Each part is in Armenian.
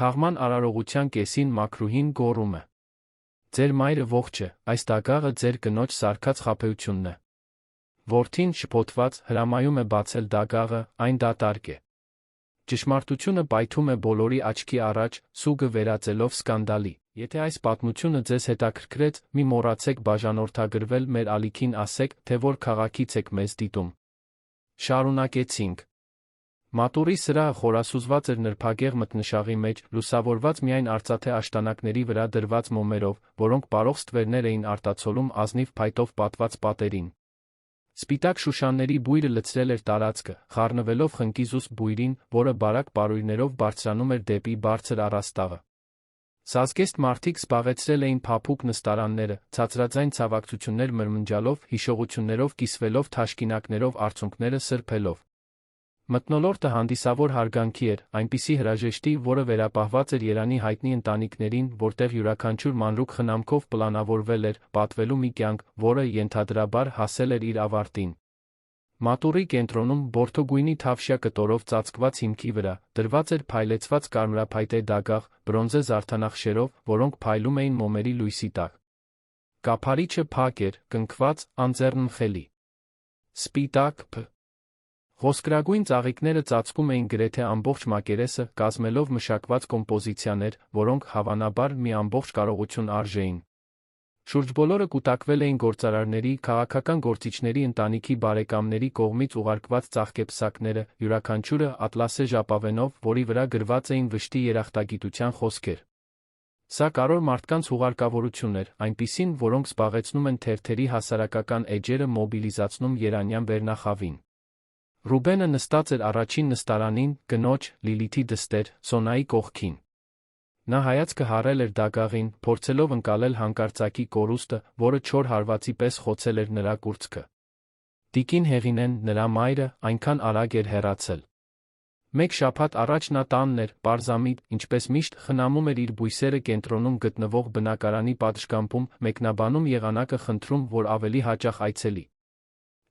Թաղման արարողության կեսին մաքրուհին գոռում է. «Ձեր մայրը ողջ է, այս դագաղը ձեր կնոջ սարքած խաբեությունն է»։ Որդին շփոթված հրամայում է բացել դագաղը, այն դատարկ է։ Ճշմարտությունը պայթում է բոլորի աչքի առաջ, սուգը վերածելով սկանդալի։ Եթե այս պատմությունը ձեզ հետաքրքրեց, մի մոռացեք բաժանորդագրվել մեր ալիքին, ասեք, թե որ քաղաքից եք մեզ դիտում։ Շարունակեցինք։ Մատուռի սրահը խորասուզված էր նրբագեղ մթնշաղի մեջ, լուսավորված միայն արծաթե աշտանակների վրա դրված մոմերով, որոնք պարող ստվերներ էին արտացոլում ազնիվ փայտով պատված պատերին։ Սպիտակ շուշանների բույրը լցրել էր տարածքը, խառնվելով խնկի-զուսպ բույրին, որը բարակ պարույրներով բարձրանում էր դեպի բարձր առաստաղը։ Սազգեստ մարդիկ զբաղեցրել էին փափուկ նստարանները, ցածրաձայն ցավակցություններ մրմնջալով, հիշողություններով կիսվելով, թաշկինակներով արցունքները սրբելով։ Մթնոլորտը հանդիսավոր հարգանքի էր, այնպիսի հրաժեշտի, որը վերապահված էր Երանի հայտնի ընտանիքներին, որտեղ յուրաքանչյուր մանրուք խնամքով պլանավորվել էր, պատվելու մի կյանք, որը ենթադրաբար հասել էր իր ավարտին։ Մատուռի կենտրոնում, բորդոգույնի թավշյա կտորով ծածկված հիմքի վրա, դրված էր փայլեցված կարմրափայտե դագաղ, բրոնզե զարդանախշերով, որոնք փայլում էին մոմերի լույսի տակ։ Կափարիչը փակ էր, կնքված, անձեռնմխելի։ Սպիտակ ոսկրագույն ծաղիկները ծածկում էին գրեթե ամբողջ մակերեսը, կազմելով մշակված կոմպոզիցիաներ, որոնք, հավանաբար, մի ամբողջ կարողություն արժեին։ Շուրջբոլորը կուտակվել էին գործարարների, քաղաքական գործիչների ընտանիքի բարեկամների կողմից ուղարկված ծաղկեպսակները, յուրաքանչյուրը ատլասե ժապավենով, որի վրա գրված էին վշտի երախտագիտության խոսքեր։ Սա կարևոր մարդկանց հուղարկավորություն էր, այնպիսին, որոնք զբաղեցնում են թերթերի հասարակական էջերը, մոբիլիզացնում երանյան վերնախավին։ Ռուբենը նստած էր առաջին նստարանին, կնոջ, Լիլիթի դստեր, Սոնայի կողքին։ Նա հայացքը հառել էր դագաղին, փորձելով ընկալել հանկարծակի կորուստը, որը չոր հարվածի պես խոցել էր նրա կուրծքը։ Տիկին Հեղինեն, նրա մայրը, այնքան արագ էր հեռացել։ Մեկ շաբաթ առաջ նա տանն էր, պարզամիտ, ինչպես միշտ, խնամում էր իր բույսերը կենտրոնում գտնվող բնակարանի պատշգամբում, մեկնաբանում եղանակը, խնդրում, որ ավելի հաճախ այցելի։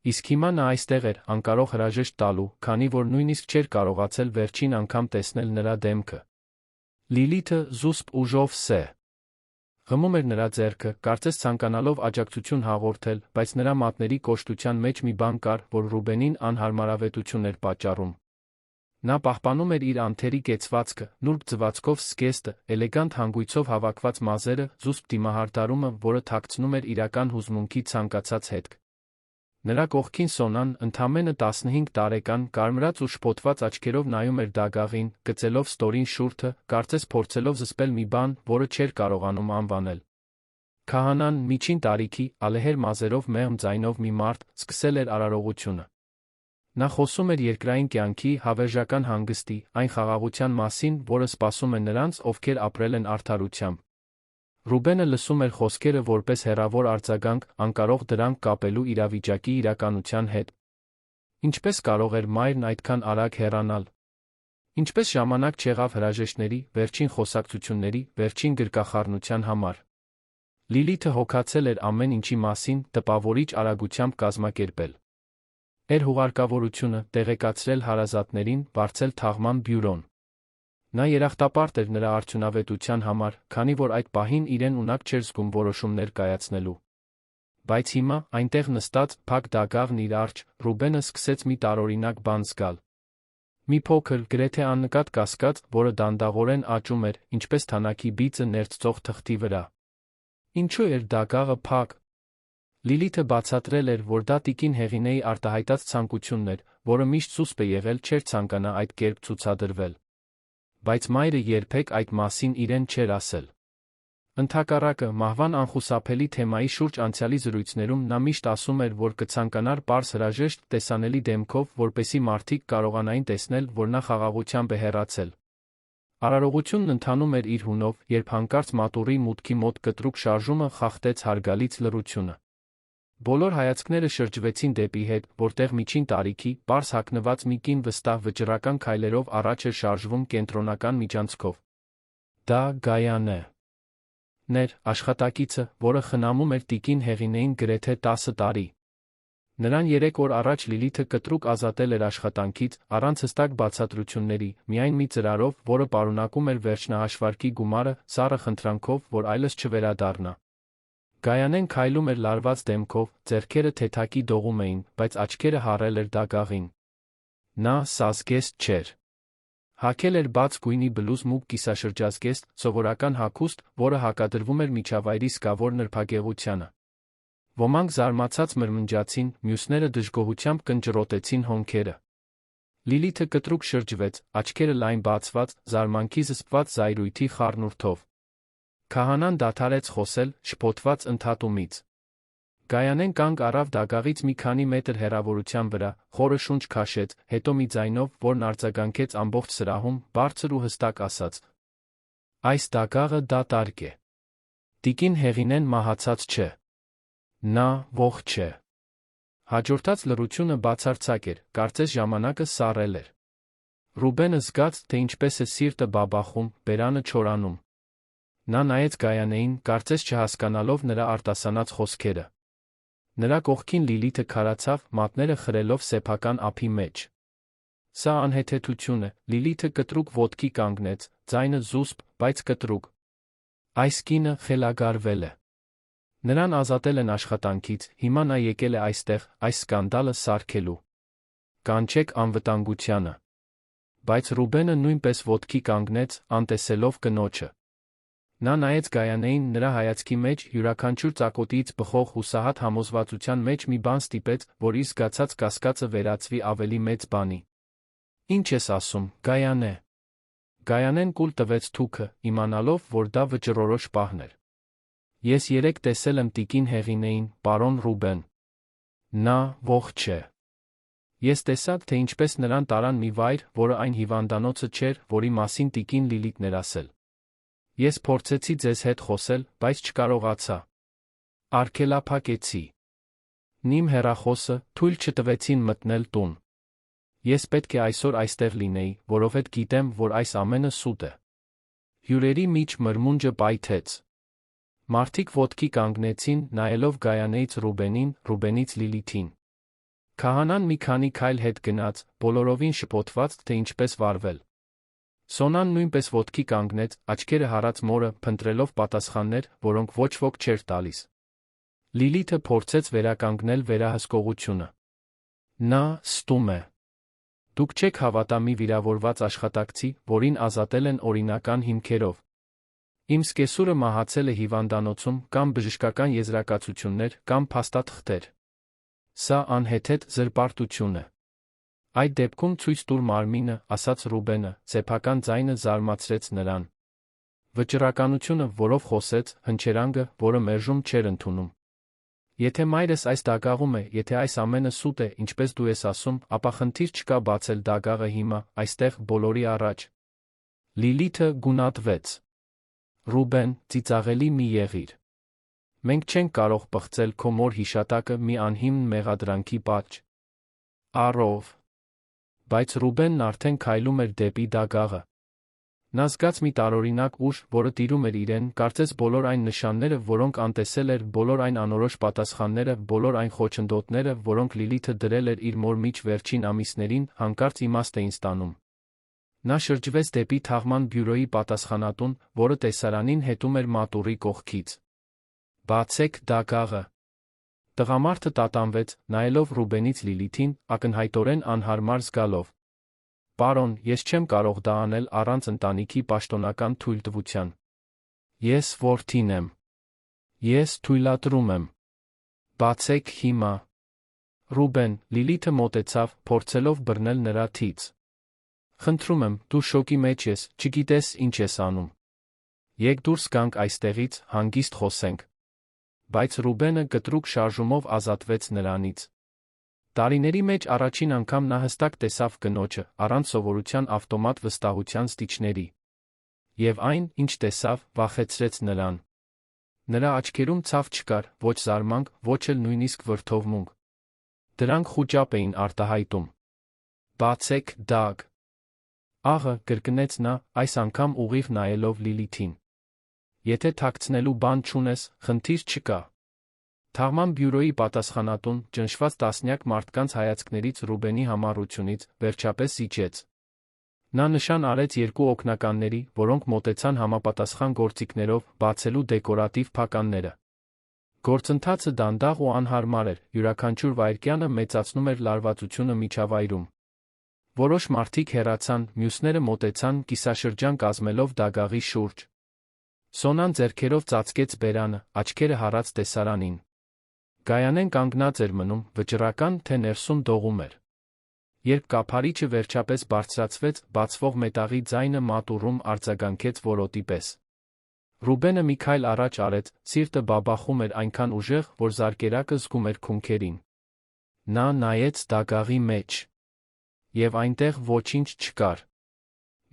Իսկ հիմա նա այստեղ էր, անկարող հրաժեշտ տալու, քանի որ նույնիսկ չէր կարողացել վերջին անգամ տեսնել նրա դեմքը։ Լիլիթը զուսպ ուժով ղմում էր նրա ձեռքը, կարծես ցանկանալով աջակցություն հաղորդել, բայց նրա մատների կոշտության մեջ մի բան կար, որ Ռուբենին անհարմարավետություն էր պատճառում։ Նա պահպանում էր իր անթերի կեցվածքը, նուրբ ձվածքով զգեստը, էլեգանտ հանգույցով հավաքված մազերը, զուսպ դիմահարդարումը, որը թաքցնում էր իրական հուզմունքի ցանկացած հետք։ Նրա կողքին Սոնան, ընդամենը 15 տարեկան, կարմրած ու շփոթված աչքերով նայում էր դագաղին, գծելով ստորին շուրթը, կարծես փորձելով զսպել մի բան, որը չէր կարողանում անվանել։ Քահանան, միջին տարիքի, ալեհեր մազերով մեղմ ձայնով մի մարդ, սկսել էր արարողությունը։ Նա խոսում էր երկրային կյանքի, հավերժական հանգստի, այն խաղաղության մասին, որը սպասում է նրանց, ովքեր ապրել են արդարությամբ։ Ռուբենը լսում էր խոսքերը որպես հեռավոր արձագանք, անկարող դրանք կապելու իրավիճակի իրականության հետ։ Ինչպես կարող էր մայրն այդքան արագ հեռանալ։ Ինչպես ժամանակ չեղավ հրաժեշտների, վերջին խոսակցությունների, վերջին գրկախառնության համար։ Լիլիթը հոգացել էր ամեն ինչի մասին, տպավորիչ արագությամբ կազմակերպել էր հուղարկավորությունը, տեղեկացրել հարազատներին, վարձել թաղման բյուրոն։ Նա երախտապարտ էր նրա արդյունավետության համար, քանի որ այդ պահին իրեն ունակ չէր զգում որոշումներ կայացնելու։ Բայց հիմա, այնտեղ նստած, փակ դագաղն իր առջ, Ռուբենը սկսեց մի տարօրինակ բան զգալ։ Մի փոքր, գրեթե աննկատ կասկած, որը դանդաղորեն աճում էր, ինչպես թանաքի բիծը ներծծող թղթի վրա։ Ինչու էր դագաղը փակ։ Լիլիթը բացատրել էր, որ դա տիկին Հեղինեի արտահայտած ցանկությունն էր, որը միշտ սուսպ է եղել, չէր ցանկանա այդ կերպ ցուցադրվել։ Բայց մայրը երբեք այդ մասին իրեն չէր ասել։ Ընդհակառակը, մահվան անխուսափելի թեմայի շուրջ անցյալի զրույցներում նա միշտ ասում էր, որ կցանկանար պարզ հրաժեշտ տեսանելի դեմքով, որպեսզի մարդիկ կարողանային տեսնել, որ նա խաղաղությամբ է հեռացել։ Արարողությունն ընթանում էր իր հունով, երբ հանկարծ մատուռի մուտքի մոտ կտրուկ շարժումը խախտեց հարգալից լռությունը։ Բոլոր հայացքները շրջվեցին դեպի հետ, որտեղ միջին տարիքի, պարզ հագնված մի կին վստահ վճռական քայլերով առաջ էր շարժվում կենտրոնական միջանցքով։ Դա Գայանե ներ, աշխատակիցը, որը խնամում էր տիկին Հեղինեին գրեթե 10 տարի։ Նրան 3 օր առաջ Լիլիթը կտրուկ ազատել էր աշխատանքից, առանց հստակ բացատրությունների, միայն մի ծրարով, որը պարունակում էր վերջնահաշվարկի գումարը, սառը խնդրանքով, որ այլս չվերադառնա։ Գայանեն քայլում էր լարված դեմքով, ձեռքերը թեթակի դողում էին, բայց աչքերը հառել էր դագաղին։ Նա սազգեստ չէր։ Հագել էր բաց գույնի բլուզ մուգ կիսաշրջազգեստ, սովորական հագուստ, որը հակադրվում էր միջավայրի զգավոր նրբագեղությանը։ Ոմանք զարմացած մրմնջացին, մյուսները դժգոհությամբ կնճռոտեցին հոնքերը։ Լիլիթը կտրուկ շրջվեց, աչքերը լայն բացված, զարմանքի զսպված զայրույթի խառնուրդով։ Քահանան դադարեց խոսել, շփոթված ընդհատումից։ Գայանեն կանգ առավ դագաղից մի քանի մետր հեռավորության վրա, խորը շունչ քաշեց, հետո մի ձայնով, որն արձագանքեց ամբողջ սրահում, բարձր ու հստակ ասաց. «Այս դագաղը դատարկ է։ Տիկին Հեղինեն մահացած չէ։ Նա ողջ է»։ Հաջորդած լռությունը բացարձակ էր, կարծես ժամանակը սառել էր։ Ռուբենը զգաց, թե ինչպես է սիրտը բաբախում, բերանը չորանում։ Նա նայեց Գայանեին, կարծես չհասկանալով նրա արտասանած խոսքերը։ Նրա կողքին Լիլիթը քարացավ, մատները խրելով սեփական ափի մեջ։ Սա անհեթեթություն է, Լիլիթը կտրուկ ոտքի կանգնեց, ձայնը զուսպ, բայց կտրուկ։ Այս կինը խելագարվել է։ Նրան ազատել են աշխատանքից, հիմա նա եկել է այստեղ, այս սկանդալը սարքելու։ Կանչեք անվտանգությանը։ Բայց Ռուբենը նույնպես ոտքի կանգնեց, անտեսելով կնոջը։ Նա նայեց Գայանեին, նրա հայացքի մեջ, յուրաքանչյուր ծակոտիից բխող հուսահատ համոզվածության մեջ մի բան ստիպեց, որ իր զգացած կասկածը վերածվի ավելի մեծ բանի։ Ինչ ես ասում, Գայանե։ Գայանեն կուլ տվեց թուքը, իմանալով, որ դա վճռորոշ պահն էր։ Ես երեկ տեսել եմ տիկին Հեղինեին, պարոն Ռուբեն։ Նա ողջ է։ Ես տեսա, թե ինչպես նրան տարան մի վայր, որը այն հիվանդանոցը չէր, որի մասին տիկին Լիլիթն էր ասել։ Ես փորձեցի ձեզ հետ խոսել, բայց չկարողացա։ Արգելափակեցի։ Իմ հեռախոսը, թույլ չտվեցին մտնել տուն։ Ես պետք է այսօր այստեղ լինեի, որովհետև գիտեմ, որ այս ամենը սուտ է։ Հյուրերի միջ մրմունջը պայթեց։ Մարդիկ ոտքի կանգնեցին, նայելով Գայանեից Ռուբենին, Ռուբենից Լիլիթին։ Քահանան մի քանի քայլ հետ գնաց, բոլորովին շփոթված, թե ինչպես վարվել։ Սոնան նույնպես ոտքի կանգնեց, աչքերը հառած մորը, փնտրելով պատասխաններ, որոնք ոչ ոք չէր տալիս։ Լիլիթը փորձեց վերականգնել վերահսկողությունը։ Նա ստում է։ Դուք չեք հավատա մի վիրավորված աշխատակցի, որին ազատել են օրինական հիմքերով։ Իմ սկեսուրը մահացել է հիվանդանոցում, կամ բժշկական եզրակացություններ, կամ փաստաթղթեր։ Սա անհեթեթ զրպարտություն է։ Այդ դեպքում ցույց տուր մարմինը, ասաց Ռուբենը, սեփական ձայնը զարմացրեց նրան։ Վճռականությունը, որով խոսեց, հնչերանգը, որը մերժում չէր ընդունում։ Եթե մայրս այս դագաղում է, եթե այս ամենը սուտ է, ինչպես դու ես ասում, ապա խնդիր չկա բացել դագաղը հիմա, այստեղ, բոլորի առաջ։ Լիլիթը գունատվեց։ Ռուբեն, ծիծաղելի մի եղիր։ Մենք չենք կարող պղծել քո մոր հիշատակը մի անհիմն մեղադրանքի պատճ։ Առով։ Բայց Ռուբենն արդեն քայլում էր դեպի դագաղը։ Նա զգաց մի տարօրինակ ուժ, որը տիրում էր իրեն, կարծես բոլոր այն նշանները, որոնք անտեսել էր, բոլոր այն անորոշ պատասխանները, բոլոր այն խոչընդոտները, որոնք Լիլիթը դրել էր իր մոր միջ վերջին ամիսներին, հանկարծ իմաստ էին ստանում։ Նա շրջվեց դեպի թաղման բյուրոյի պատասխանատուն, որը տեսարանին հետում էր մատուռի կողքից։ Բացեք դագաղը։ Տղամարդը տատանվեց, նայելով Ռուբենից Լիլիթին, ակնհայտորեն անհարմար զգալով։ Պարոն, ես չեմ կարող դա անել առանց ընտանիքի պաշտոնական թույլտվության։ Ես որդին եմ։ Ես թույլատրում եմ։ Բացեք հիմա։ Ռուբեն, Լիլիթը մոտեցավ, փորձելով բռնել նրա թից։ Խնդրում եմ, դու շոկի մեջ ես, չգիտես ինչ ես անում։ Եկ դուրս գանք այստեղից, հանգիստ խոսենք։ Բայց Ռուբենը կտրուկ շարժումով ազատվեց նրանից։ Տարիների մեջ առաջին անգամ նա հստակ տեսավ կնոջը, առանց սովորության ավտոմատ վստահության ստիճների։ Եվ այն, ինչ տեսավ, վախեցրեց նրան։ Նրա աչքերում ցավ չկար, ոչ զարմանք, ոչ էլ նույնիսկ վրդովմունք։ Դրանք խուճապ էին արտահայտում։ Բացեք դագ։ Աղը, կրկնեց նա, այս անգամ ուղիղ նայելով Լիլիթին։ Եթե թաքցնելու բան չունես, խնդիր չկա։ Թաղման բյուրոյի պատասխանատուն, ճնշված տասնյակ մարդկանց հայացքներից Ռուբենի համառությունից, վերջապես իջեց։ Նա նշան արեց երկու օգնականների, որոնք մոտեցան համապատասխան գործիքներով, բացելու դեկորատիվ փականները։ Գործընթացը դանդաղ ու անհարմար էր, յուրաքանչյուր վայրկյանը մեծացնում էր լարվածությունը միջավայրում։ Որոշ մարդիկ հեռացան, մյուսները մոտեցան, կիսաշրջան կազմելով դագաղի շուրջ։ Սոնան ձեռքերով ծածկեց բերանը, աչքերը հառած տեսարանին։ Գայանեն կանգնած էր մնում, վճռական, թե ներսում դողում էր։ Երբ կափարիչը վերջապես բարձրացվեց, բացվող մետաղի ձայնը մատուռում արձագանքեց որոտի պես։ Ռուբենը մի քայլ առաջ արեց, սիրտը բաբախում էր այնքան ուժեղ, որ զարկերակը զգում էր քունքերին։ Նա նայեց դագաղի մեջ։ Եվ այնտեղ ոչինչ չկար։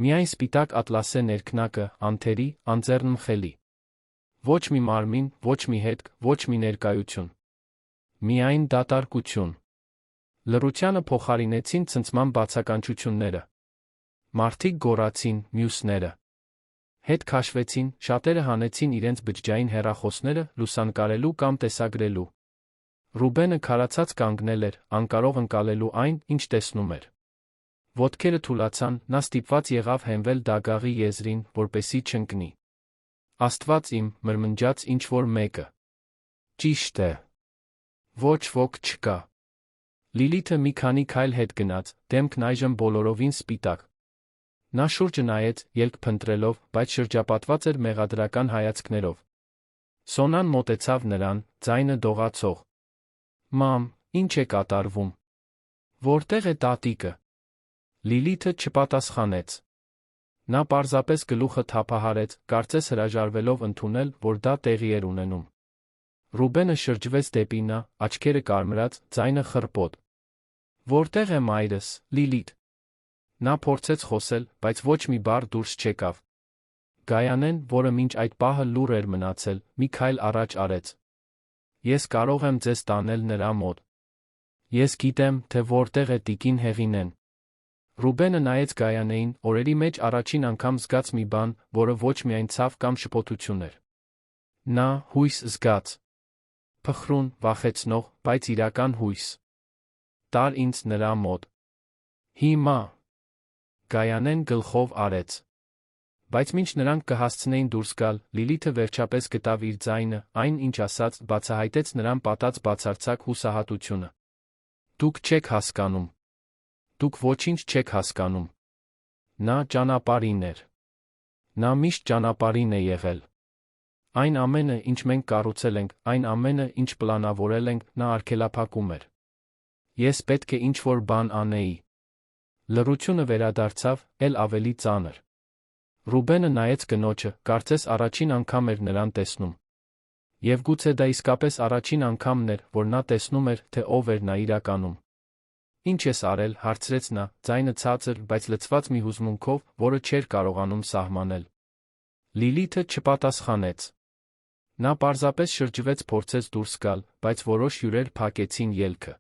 Միայն սպիտակ ատլասե ներքնակը, անթերի, անձեռնմխելի։ Ոչ մի մարմին, ոչ մի հետք, ոչ մի ներկայություն։ Միայն դատարկություն։ Լռությանը փոխարինեցին ցնցման բացականչությունները։ Մարդիկ գոռացին, մյուսները հետ քաշվեցին, շատերը հանեցին իրենց բջջային հեռախոսները, լուսանկարելու կամ տեսագրելու։ Ռուբենը քարացած կանգնել էր, անկարող ընկալելու այն, ինչ տեսնում էր։ Ոտքերը թուլացան, նա ստիպված եղավ հենվել դագաղի եզրին, որպեսզի չընկնի։ Աստված իմ, մրմնջաց ինչ-որ մեկը։ Ճիշտ է։ Ոչ ոք չկա։ Լիլիթը մի քանի քայլ հետ գնաց, դեմքն այժմ բոլորովին սպիտակ։ Նա շուրջը նայեց, ելք փնտրելով, բայց շրջապատված էր մեղադրական հայացքներով։ Սոնան մոտեցավ նրան, ձայնը դողացող։ Մամ, ինչ է կատարվում։ Որտեղ է տատիկը։ Լիլիթը չպատասխանեց։ Նա պարզապես գլուխը թափահարեց, կարծես հրաժարվելով ընդունել, որ դա տեղի էր ունենում։ Ռուբենը շրջվեց դեպի նա, աչքերը կարմրած, ձայնը խռպոտ։ Որտեղ է մայրս, Լիլիթ։ Նա փորձեց խոսել, բայց ոչ մի բառ դուրս չեկավ։ Գայանեն, որը մինչ այդ պահը լուռ էր մնացել, մի քայլ առաջ արեց։ Ես կարող եմ ձեզ տանել նրա մոտ։ Ես գիտեմ, թե որտեղ է տիկին Հեղինեն։ Ռուբենը նայեց Գայանեին, օրերի մեջ առաջին անգամ զգաց մի բան, որը ոչ միայն ցավ կամ շփոթություն էր։ Նա հույս զգաց։ Փխրուն, վախեցնող, բայց իրական հույս։ Տար ինձ նրա մոտ։ Հիմա։ Գայանեն գլխով արեց։ Բայց մինչ նրանք կհասցնեին դուրս գալ, Լիլիթը վերջապես գտավ իր ձայնը, այն, ինչ ասաց, բացահայտեց նրան պատած բացարձակ հուսահատությունը։ Դուք չեք հասկանում։ Դուք ոչինչ չեք հասկանում։ Նա ճանապարհին էր։ Նա միշտ ճանապարհին է եղել։ Այն ամենը, ինչ մենք կառուցել ենք, այն ամենը, ինչ պլանավորել ենք, նա արգելափակում էր։ Ես պետք է ինչ-որ բան անեի։ Լռությունը վերադարձավ, ել ավելի ծանր։ Ռուբենը նայեց կնոջը, կարծես առաջին անգամ էր նրան տեսնում։ Եվ գուցե դա իսկապես առաջին անգամն էր, որ նա տեսնում էր, թե ով էր նա իրականում։ Ինչ ես արել, հարցրեց նա, ձայնը ցածր, բայց լցված մի հուզմունքով, որը չէր կարողանում սահմանել։ Լիլիթը չպատասխանեց։ Նա պարզապես շրջվեց, փորձեց դուրս գալ, բայց որոշ հյուրեր փակեցին ելքը։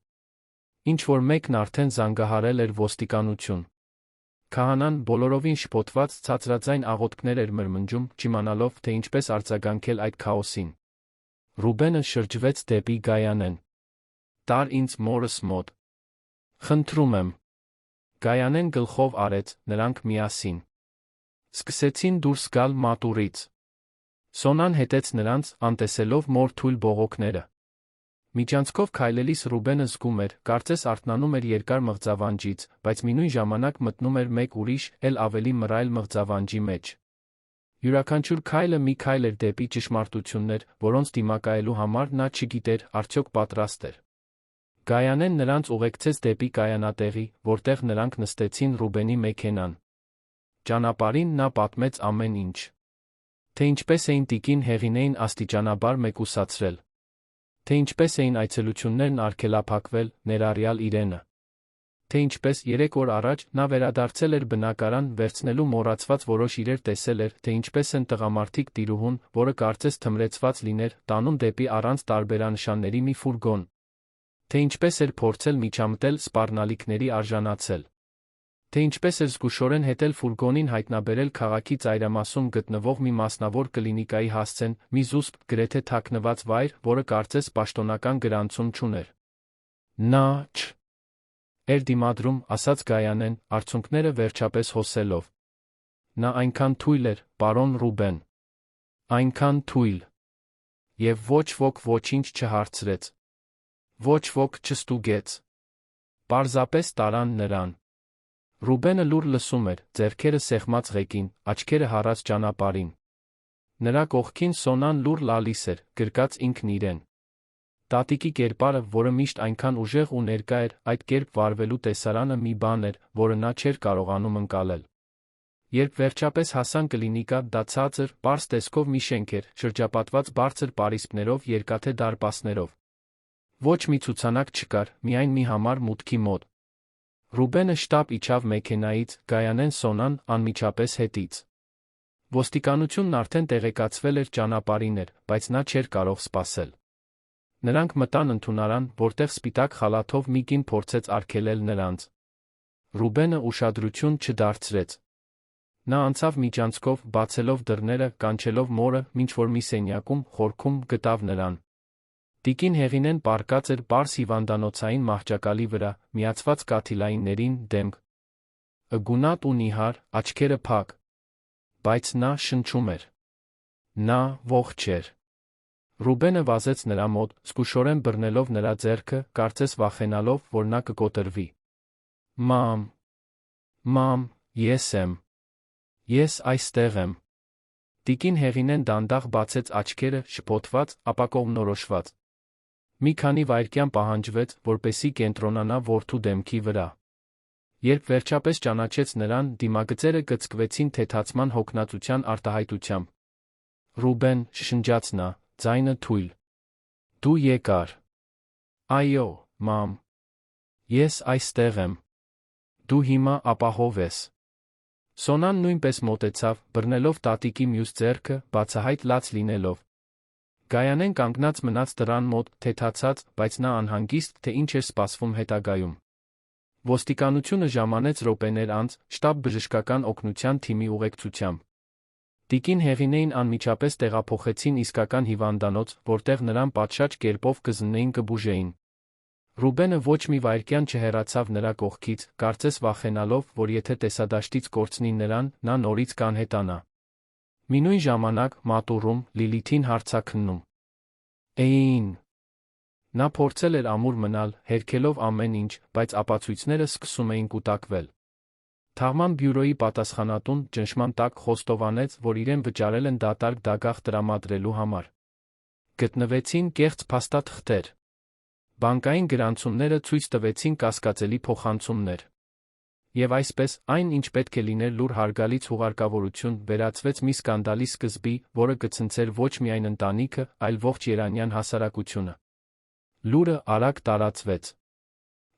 Ինչ-որ մեկն արդեն զանգահարել էր ոստիկանություն։ Քահանան բոլորովին շփոթված ցածրաձայն աղոթքներ էր մրմնջում, չիմանալով, թե ինչպես արձագանքել այդ քաոսին։ Ռուբենը շրջվեց դեպի Գայանեն։ Տար ինձ մորս մոտ։ Խնդրում եմ։ Գայանեն գլխով արեց, նրանք միասին սկսեցին դուրս գալ մատուռից։ Սոնան հետեց նրանց, անտեսելով մոր թույլ բողոքները։ Միջանցքով քայլելիս Ռուբենը զգում էր, կարծես արթնանում էր երկար մղձավանջից, բայց մինույն ժամանակ մտնում էր մեկ ուրիշ, էլ ավելի մռայլ մղձավանջի մեջ։ Յուրաքանչյուր քայլը մի քայլ էր դեպի ճշմարտություններ, որոնց դիմակայելու համար նա չգիտեր, արդյոք պատրաստ էր։ Գայանեն նրանց ուղեկցեց դեպի կայանատեղի, որտեղ նրանք նստեցին Ռուբենի մեքենան։ Ճանապարհին նա պատմեց ամեն ինչ։ Թե ինչպես էին տիկին Հեղինեին աստիճանաբար մեկուսացրել։ Թե ինչպես էին այցելություններն արգելափակվել, ներառյալ իրենը։ Թե ինչպես 3 օր առաջ նա վերադարձել էր բնակարան, վերցնելու մոռացված որոշ իրեր տեսել էր, թե ինչպես են տղամարդիկ տիրուհուն, որը կարծես թմրեցված լիներ, տանում դեպի առանց տարբերանշանների մի ֆուրգոն։ Թե ինչպես էր փորձել միջամտել սպառնալիքների արժանացել։ թե ինչպես էր զգուշորեն հետել ֆուրգոնին հայտնաբերել քաղաքի ծայրամասում գտնվող մի մասնավոր կլինիկայի հասցեն, մի զուսպ, գրեթե թաքնված վայր, որը կարծես պաշտոնական գրանցում չուներ։ Նա էր դիմադրում, ասաց Գայանեն, արցունքները վերջապես հոսելով։ Նա այնքան թույլ էր, պարոն Ռուբեն։ Այնքան թույլ։ Եվ ոչ ոք ոչինչ չհարցրեց։ Ոչ ոք չստուգեց։ Պարզապես տարան նրան։ Ռուբենը լուր լսում էր, ձեռքերը սեղմած ղեկին, աչքերը հառած ճանապարհին։ Նրա կողքին Սոնան լուր լալիս էր, գրկած ինքն իրեն։ Տատիկի կերպարը, որը միշտ այնքան ուժեղ ու ներկա էր, այդ կերպ վարվելու տեսարանը մի բան էր, որը նա չէր կարողանում ընկալել։ Երբ վերջապես հասան կլինիկա, դա ցածր, պարզ տեսքով մի շենք էր, շրջապատված բարձր պարիսպներով, երկաթե դարպասներով։ Ոչ մի ցուցանակ չկար, միայն մի համար մուտքի մոտ։ Ռուբենը շտապ իջավ մեքենայից, Գայանեն Սոնան անմիջապես հետից։ Ոստիկանությունն արդեն տեղեկացվել էր ճանապարհին էր, բայց նա չէր կարող սպասել։ Նրանք մտան ընդունարան, որտեղ սպիտակ խալաթով մի կին փորձեց արգելել նրանց։ Ռուբենը ուշադրություն չդարձրեց։ Նա անցավ միջանցքով, բացելով դռները, կանչելով մորը, մինչ որ մի սենյակում, խորքում, գտավ նրան։ Տիկին Հեղինեն պառկած էր պարզ հիվանդանոցային մահճակալի վրա, միացված կաթիլայիններին, դեմք գունատ ու նիհար, աչքերը փակ։ Բայց նա շնչում էր։ Նա ողջ էր։ Ռուբենը վազեց նրա մոտ, զգուշորեն բռնելով նրա ձեռքը, կարծես վախենալով, որ նա կկոտրվի։ Մամ, ես եմ։ Ես այստեղ եմ։ Տիկին Հեղինեն դանդաղ բացեց աչքերը, շփոթված, ապա կողմնորոշված։ Մի քանի վայրկյան պահանջվեց, որպեսզի կենտրոնանա որդու դեմքի վրա։ Երբ վերջապես ճանաչեց նրան, դիմագծերը գծկվեցին թեթացման հոգնածության արտահայտությամբ։ Ռուբեն, շշնջաց նա, ձայնը թույլ։ Դու եկար։ Այո, մամ։ Ես այստեղ եմ։ Դու հիմա ապահով ես։ Սոնան նույնպես մոտեցավ, բռնելով տատիկի մյուս ձեռքը, բացահայտ լաց լինելով։ Գայանեն կանգնած մնաց դռան մոտ, թեթացած, բայց նա անհանգիստ, թե ինչ էր սպասվում հետագայում։ Ոստիկանությունը ժամանեց րոպեներ անց, շտաբ բժշկական օգնության թիմի ուղեկցությամբ։ Տիկին Հեղինեին անմիջապես տեղափոխեցին իսկական հիվանդանոց, որտեղ նրան պատշաճ կերպով կզննեին, կբուժեին։ Ռուբենը ոչ մի վայրկյան չհեռացավ նրա կողքից, կարծես վախենալով, որ եթե տեսադաշտից կորցնի նրան, նա նորից կանհետանա։ Մինույն ժամանակ, մատուռում, Լիլիթին հարցաքննում։ Էին։ Նա փորձել էր ամուր մնալ, հերքելով ամեն ինչ, բայց ապացույցները սկսում էին կուտակվել։ Թաղման բյուրոյի պատասխանատուն ճնշման տակ խոստովանեց, որ իրեն վճարել են դատարկ դագաղ տրամադրելու համար։ Գտնվեցին կեղծ փաստաթղթեր։ Բանկային գրանցումները ցույց տվեցին կասկածելի փոխանցումներ։ Եվ այսպես, այն, ինչ պետք է լիներ լուր հարգալից հուղարկավորություն, վերածվեց մի սկանդալի սկզբի, որը կցնցեր ոչ միայն ընտանիքը, այլ ողջ Երանյան հասարակությունը։ Լուրը արագ տարածվեց։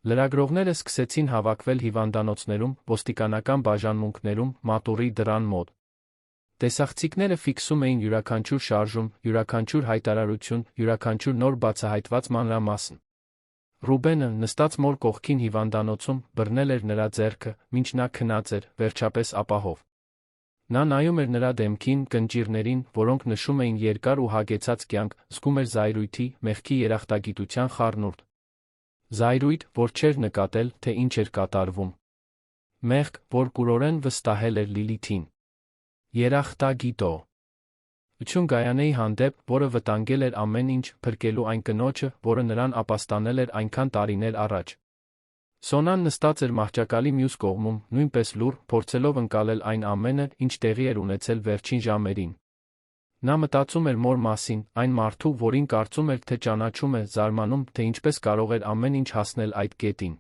Լրագրողները սկսեցին հավաքվել հիվանդանոցներում, ոստիկանական բաժանմունքներում, մատուռի դռան մոտ։ Տեսախցիկները ֆիքսում էին յուրաքանչյուր շարժում, յուրաքանչյուր հայտարարություն, յուրաքանչյուր նոր բացահայտված մանրամասն։ Ռուբենը, նստած մոր կողքին հիվանդանոցում, բռնել էր նրա ձեռքը, մինչ նա քնած էր, վերջապես ապահով։ Նա նայում էր նրա դեմքին, կնճիռներին, որոնք նշում էին երկար ու հագեցած կյանք, զգում էր զայրույթի, մեղքի երախտագիտության խառնուրդ։ Զայրույթ, որ չէր նկատել, թե ինչ էր կատարվում։ Մեղք, որ կուրորեն վստահել էր Լիլիթին։ Երախտագիտո։ Ություն Գայանեի հանդեպ, որը վտանգել էր ամեն ինչ, փրկելու այն կնոջը, որը նրան ապաստանել էր այնքան տարիներ առաջ։ Սոնան նստած էր մահճակալի մյուս կողմում, նույնպես լուռ, փորձելով ընկալել այն ամենը, ինչ տեղի էր ունեցել վերջին ժամերին։ Նա մտածում էր մոր մասին, այն մարդու, որին կարծում էր, թե ճանաչում է, զարմանում, թե ինչպես կարող էր ամեն ինչ հասնել այդ կետին։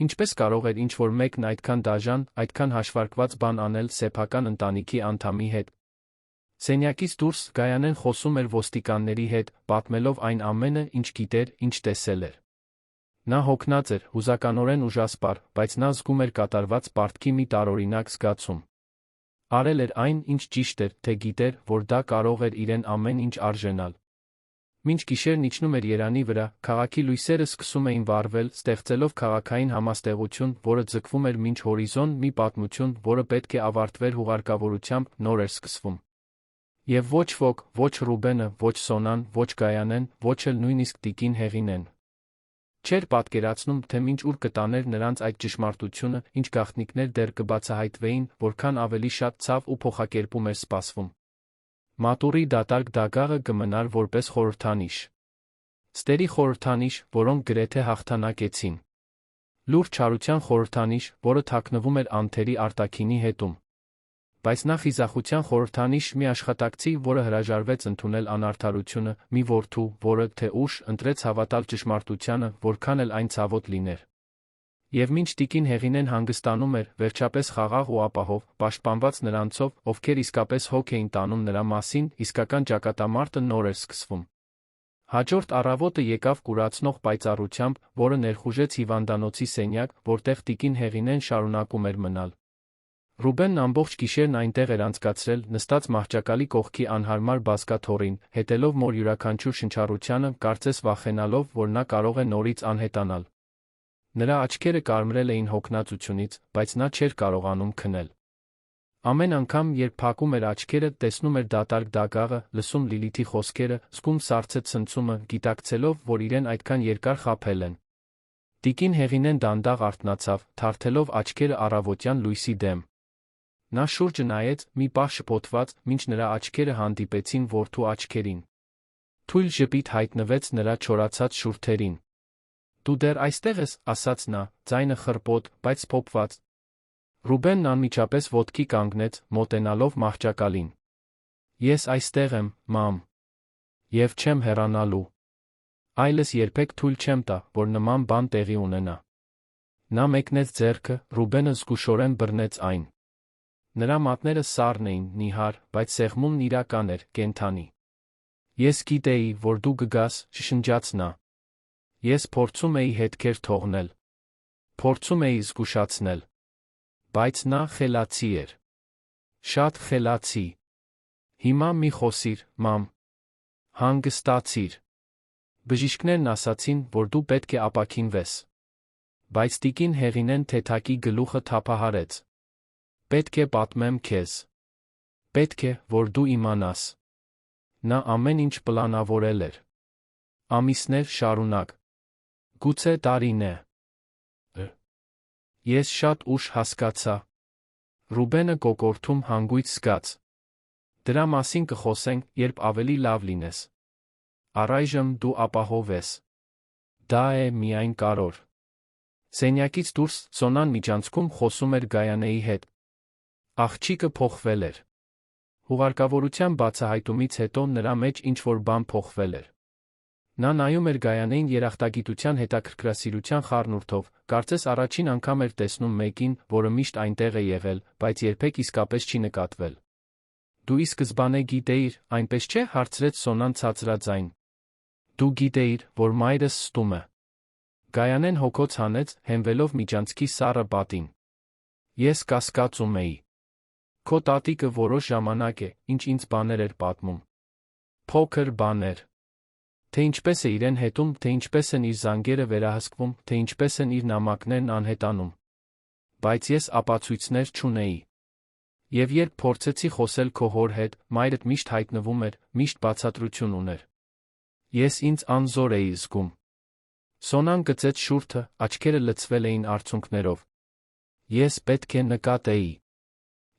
Ինչպես կարող էր ինչ-որ մեկն այդքան դաժան, այդքան հաշվարկված բան անել սեփական ընտանիքի անդամի հետ։ Սենյակից դուրս Գայանեն խոսում էր ոստիկանների հետ, պատմելով այն ամենը, ինչ գիտեր, ինչ տեսել էր։ Նա հոգնած էր, հուզականորեն ուժասպառ, բայց նա զգում էր կատարված պարտքի մի տարօրինակ զգացում։ Արել էր այն, ինչ ճիշտ էր, թե գիտեր, որ դա կարող էր իրեն ամեն ինչ արժենալ։ Մինչ գիշերն իջնում էր Երանի վրա, քաղաքի լույսերը սկսում էին վառվել, ստեղծելով քաղաքային համաստեղություն, որը ձգվում էր մինչ հորիզոն, մի պատմություն, որը պետք է ավարտվեր հուղարկավորությամբ, նոր էր սկսվում։ Եվ ոչ ոք, ոչ Ռուբենը, ոչ Սոնան, ոչ Գայանեն, ոչ էլ նույնիսկ տիկին Հեղինեն չէր պատկերացնում, թե մինչ ուր կտաներ նրանց այդ ճշմարտությունը, ինչ գաղտնիքներ դեռ կբացահայտվեին, որքան ավելի շատ ցավ ու փոխակերպում էր սպասվում։ Մատուռի դատարկ դագաղը կմնար որպես խորհրդանիշ։ Ստերի խորհրդանիշ, որոնք գրեթե հաղթանակեցին։ Լուրջ չարության խորհրդանիշ, որը թաքնվում էր անթերի արտաքինի հետում։ Բայց նա խիզախության խորհրդանիշ, մի աշխատակցի, որը հրաժարվեց ընդունել անարդարությունը, մի որդու, որը թե ուշ ընտրեց հավատալ ճշմարտությանը, որքան էլ այն ցավոտ լիներ։ Եվ մինչ տիկին Հեղինեն հանգստանում էր, վերջապես խաղաղ ու ապահով, պաշտպանված նրանցով, ովքեր իսկապես հոգ էին տանում նրա մասին, իսկական ճակատամարտը նոր էր սկսվում։ Հաջորդ առավոտը եկավ կուրացնող պայծառությամբ, որը ներխուժեց հիվանդանոցի սենյակ, որտեղ տիկին Հեղինեն շարունակում էր մնալ։ Ռուբենն ամբողջ գիշերն այնտեղ էր անցկացրել, նստած մահճակալի կողքի անհարմար բազկաթոռին, հետելով մոր յուրաքանչյուր շնչառությանը, կարծես վախենալով, որ նա կարող է նորից անհետանալ։ Նրա աչքերը կարմրել էին հոգնածությունից, բայց նա չէր կարողանում քնել։ Ամեն անգամ, երբ փակում էր աչքերը, տեսնում էր դատարկ դագաղը, լսում Լիլիթի խոսքերը, զգում սառցե ցնցումը, գիտակցելով, որ իրեն այդքան երկար խաբել են։ Տիկին Հեղինեն դանդաղ արթնացավ, թարթելով աչքերը առավոտյան լույսի դեմ։ Նա շուրջը նայեց, մի պահ շփոթված, մինչ նրա աչքերը հանդիպեցին որդու աչքերին։ Թույլ ժպիտ հայտնվեց նրա չորացած շուրթերին։ «Դու դեռ այստեղ ես», ասաց նա, ձայնը խռպոտ, բայց փոփված։ Ռուբենն անմիջապես ոտքի կանգնեց, մոտենալով մահճակալին։ «Ես այստեղ եմ, մամ։ Եվ չեմ հեռանալու։ Այլս երբեք թույլ չեմ տա, որ նման բան տեղի ունենա»։ Նա մեկնեց ձեռքը, Ռուբենը զգուշորեն բռնեց այն։ Նրա մատները սառն էին, նիհար, բայց սեղմումն իրական էր, կենդանի։ «Ես գիտեի, որ դու կգաս», շշնջաց նա։ «Ես փորձում էի հետքեր թողնել։ Փորձում էի զգուշացնել։ Բայց նա խելացի էր։ Շատ խելացի։ Հիմա մի խոսիր, մամ։ Հանգստացիր։ Բժիշկներն ասացին, որ դու պետք է ապաքինվես»։ Բայց տիկին Հեղինեն թեթակի գլուխը թափահարեց։ «Պետք է պատմեմ քեզ։ Պետք է, որ դու իմանաս»։ Նա ամեն ինչ պլանավորել էր։ Ամիսներ շարունակ։ Գուցե տարիներ։ Ես շատ ուշ հասկացա։ Ռուբենը կոկորդում հանգույց զգաց։ «Դրա մասին կխոսենք, երբ ավելի լավ լինես։ Առայժմ դու ապահով ես։ Դա է միայն կարոր»։ Սենյակից դուրս Սոնան միջանցքում խոսում էր Գայանեի հետ։ Աղջիկը փոխվել էր։ Հուղարկավորության բացահայտումից հետո նրա մեջ ինչ-որ բան փոխվել էր։ Նա նայում էր Գայանեին երախտագիտության հետաքրքրասիրության խառնուրդով, կարծես առաջին անգամ էր տեսնում մեկին, որը միշտ այնտեղ է եղել, բայց երբեք իսկապես չի նկատվել։ «Դու ի սկզբանե գիտեիր, այնպես չէ՞, հարցրեց Սոնան ցածրաձայն։ «Դու գիտեիր, որ մայրս ստում է»։ Գայանեն հոգոց հանեց, հենվելով միջանցքի սառը պատին։ «Ես կասկածում էի։ Քո տատիկը որոշ ժամանակ է, ինչ ինձ բաներ էր պատմում։ Փոքր բաներ։ Թե ինչպես է իրեն հետում, թե ինչպես են իր զանգերը վերահսկվում, թե ինչպես են իր նամակներն անհետանում։ Բայց ես ապացույցներ չունեի։ Եվ երբ փորձեցի խոսել քո հոր հետ, մայրդ միշտ հայտնվում էր, միշտ բացատրություն ուներ։ Ես ինձ անզոր էի զգում»։ Սոնան գծեց շուրթը, աչքերը լցվել էին արցունքներով։ «Ես պետք է նկատեի։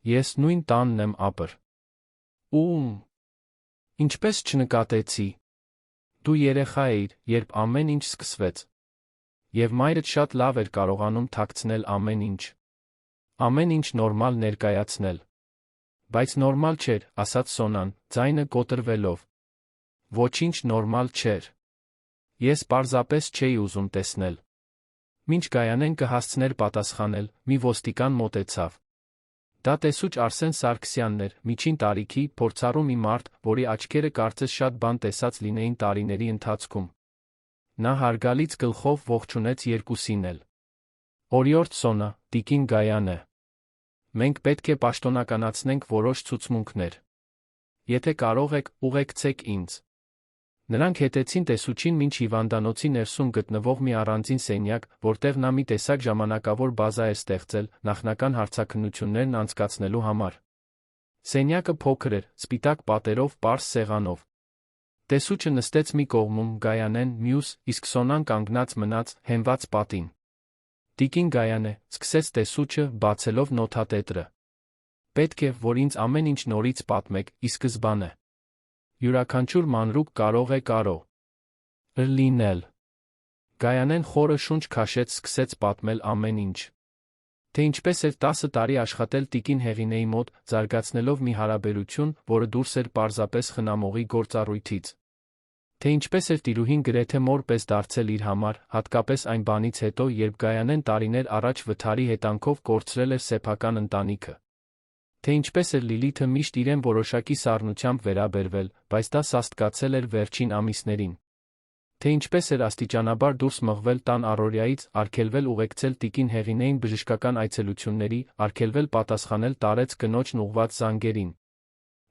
Ես նույն տանն եմ ապր»։ Ու՞մ։ Ինչպես չնկատեցի։ Դու երեխա էիր, երբ ամեն ինչ սկսվեց։ Եվ մայրդ շատ լավ էր կարողանում թաքցնել ամեն ինչ։ Ամեն ինչ նորմալ ներկայացնել։ Բայց նորմալ չէր, ասաց Սոնան, ձայնը կոտրվելով։ Ոչինչ նորմալ չէր։ Ես պարզապես չէի ուզում տեսնել։ Մինչ Գայանեն կհասցներ պատասխանել, մի ոստիկան մոտեցավ։ Դա տեսուչ Արսեն Սարգսյանն էր, միջին տարիքի, փորձառու մի մարդ, որի աչքերը կարծես շատ բան տեսած լինեին տարիների ընթացքում։ Նա հարգալից գլխով ողջունեց երկուսին էլ։ «Օրիորդ Սոնա, տիկին Գայանե։ Մենք պետք է պաշտոնականացնենք որոշ ցուցմունքներ։ Եթե կարող եք, ուղեկցեք ինձ»։ Նրանք հետեցին տեսուչին մինչ հիվանդանոցի ներսում գտնվող մի առանձին սենյակ, որտեղ նա մի տեսակ ժամանակավոր բազա էր ստեղծել նախնական հարցաքննություններն անցկացնելու համար։ Սենյակը փոքր էր, սպիտակ պատերով, պարզ սեղանով։ Տեսուչը նստեց մի կողմում, Գայանեն՝ մյուս, իսկ Սոնան կանգնած մնաց, հենված պատին։ Տիկին Գայանե, սկսեց տեսուչը, բացելով նոթատետրը։ Պետք է, որ ինձ ամեն ինչ նորից պատմեք, ի սկզբանե։ Յուրաքանչյուր մանրուք կարող է լինել։ Գայանեն խորը շունչ քաշեց, սկսեց պատմել ամեն ինչ։ Թե ինչպես էր 10 տարի աշխատել տիկին Հեղինեի մոտ, զարգացնելով մի հարաբերություն, որը դուրս էր պարզապես խնամողի գործառույթից։ Թե ինչպես էր տիրուհին գրեթե մոր պես դարձել իր համար, հատկապես այն բանից հետո, երբ Գայանեն տարիներ առաջ վթարի հետանքով կորցրել էր սեփական ընտանիքը։ Թե ինչպես էր Լիլիթը միշտ իրեն որոշակի սառնությամբ վերաբերվել, բայց դա սաստկացել էր վերջին ամիսներին։ Թե ինչպես էր աստիճանաբար դուրս մղվել տան առօրյայից, արգելվել ուղեկցել տիկին Հեղինեին բժշկական այցելությունների, արգելվել պատասխանել տարեց կնոջն ուղված զանգերին։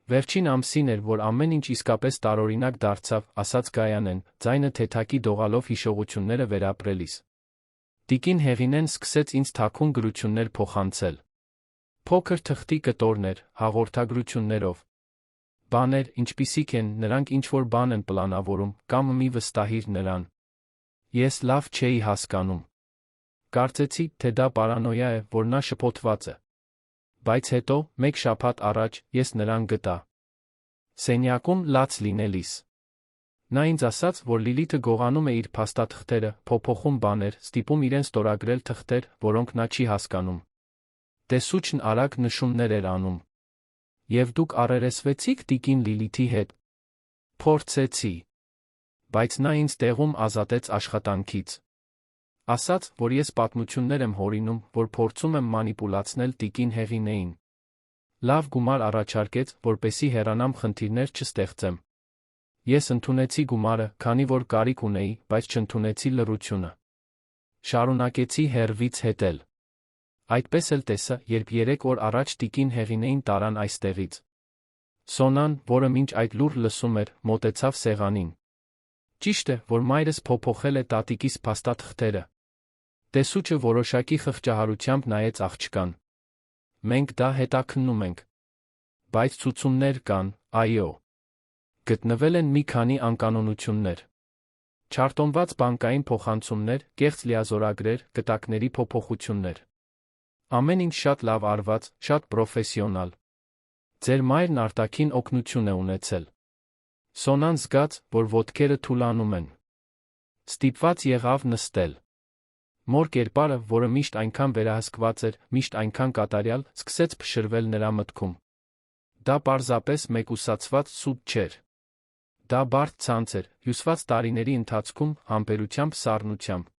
Վերջին ամսին էր, որ ամեն ինչ իսկապես տարօրինակ դարձավ, ասաց Գայանեն, ձայնը թեթակի դողալով հիշողությունները վերապրելիս։ Տիկին Հեղինեն սկսեց ինձ թաքուն գրություններ փոխանցել։ Փոքր թղթի կտորներ, հաղորդագրություններով։ Բաներ, ինչպիսիք են, նրանք ինչ-որ բան են պլանավորում, կամ մի վստահիր նրան։ Ես լավ չէի հասկանում։ Կարծեցի, թե դա պարանոյա է, որ նա շփոթված է։ Բայց հետո, մեկ շաբաթ առաջ, ես նրան գտա։ Սենյակում լաց լինելիս։ Նա ինձ ասաց, որ Լիլիթը գողանում է իր փաստաթղթերը, փոփոխում բաներ, ստիպում իրեն ստորագրել թղթեր, որոնք նա չի հասկանում։ Տեսուչն արագ նշումներ էր անում։ Եվ դուք առերեսվեցիք տիկին Լիլիթի հետ։ Փորձեցի։ Բայց նա ինձ տեղում ազատեց աշխատանքից։ Ասաց, որ ես պատմություններ եմ հորինում, որ փորձում եմ մանիպուլացնել տիկին Հեղինեին։ Լավ գումար առաջարկեց, որպեսզի հեռանամ խնդիրներ չստեղծեմ։ Ես ընդունեցի գումարը, քանի որ կարիք ունեի, բայց չընդունեցի լռությունը։ Շարունակեցի հեռվից հետել։ Այդպես էլ տեսա, երբ 3 օր առաջ տիկին Հեղինեին տարան այստեղից։ Սոնան, որը մինչ այդ լուր լսում էր, մոտեցավ սեղանին։ Ճիշտ է, որ մայրս փոփոխել է տատիկիս փաստաթղթերը։ Տեսուչը որոշակի խղճահարությամբ նայեց աղջկան։ Մենք դա հետաքննում ենք։ Բայց ցուցումներ կան, այո։ Գտնվել են մի քանի անկանոնություններ։ Չարտոնված բանկային փոխանցումներ, կեղծ լիազորագրեր, գտակների փոփոխություններ։ Ամեն ինչ շատ լավ արված, շատ պրոֆեսիոնալ։ Ձեր մայրն արտաքին օգնություն է ունեցել։ Սոնան զգաց, որ ոտքերը թուլանում են։ Ստիպված եղավ նստել։ Մոր կերպարը, որը միշտ այնքան վերահսկված էր, միշտ այնքան կատարյալ, սկսեց փշրվել նրա մտքում։ Դա պարզապես մեկուսացված սուտ չէր։ Դա բարդ ցանց էր, հյուսված տարիների ընթացքում, համբերությամբ, սառնությամբ։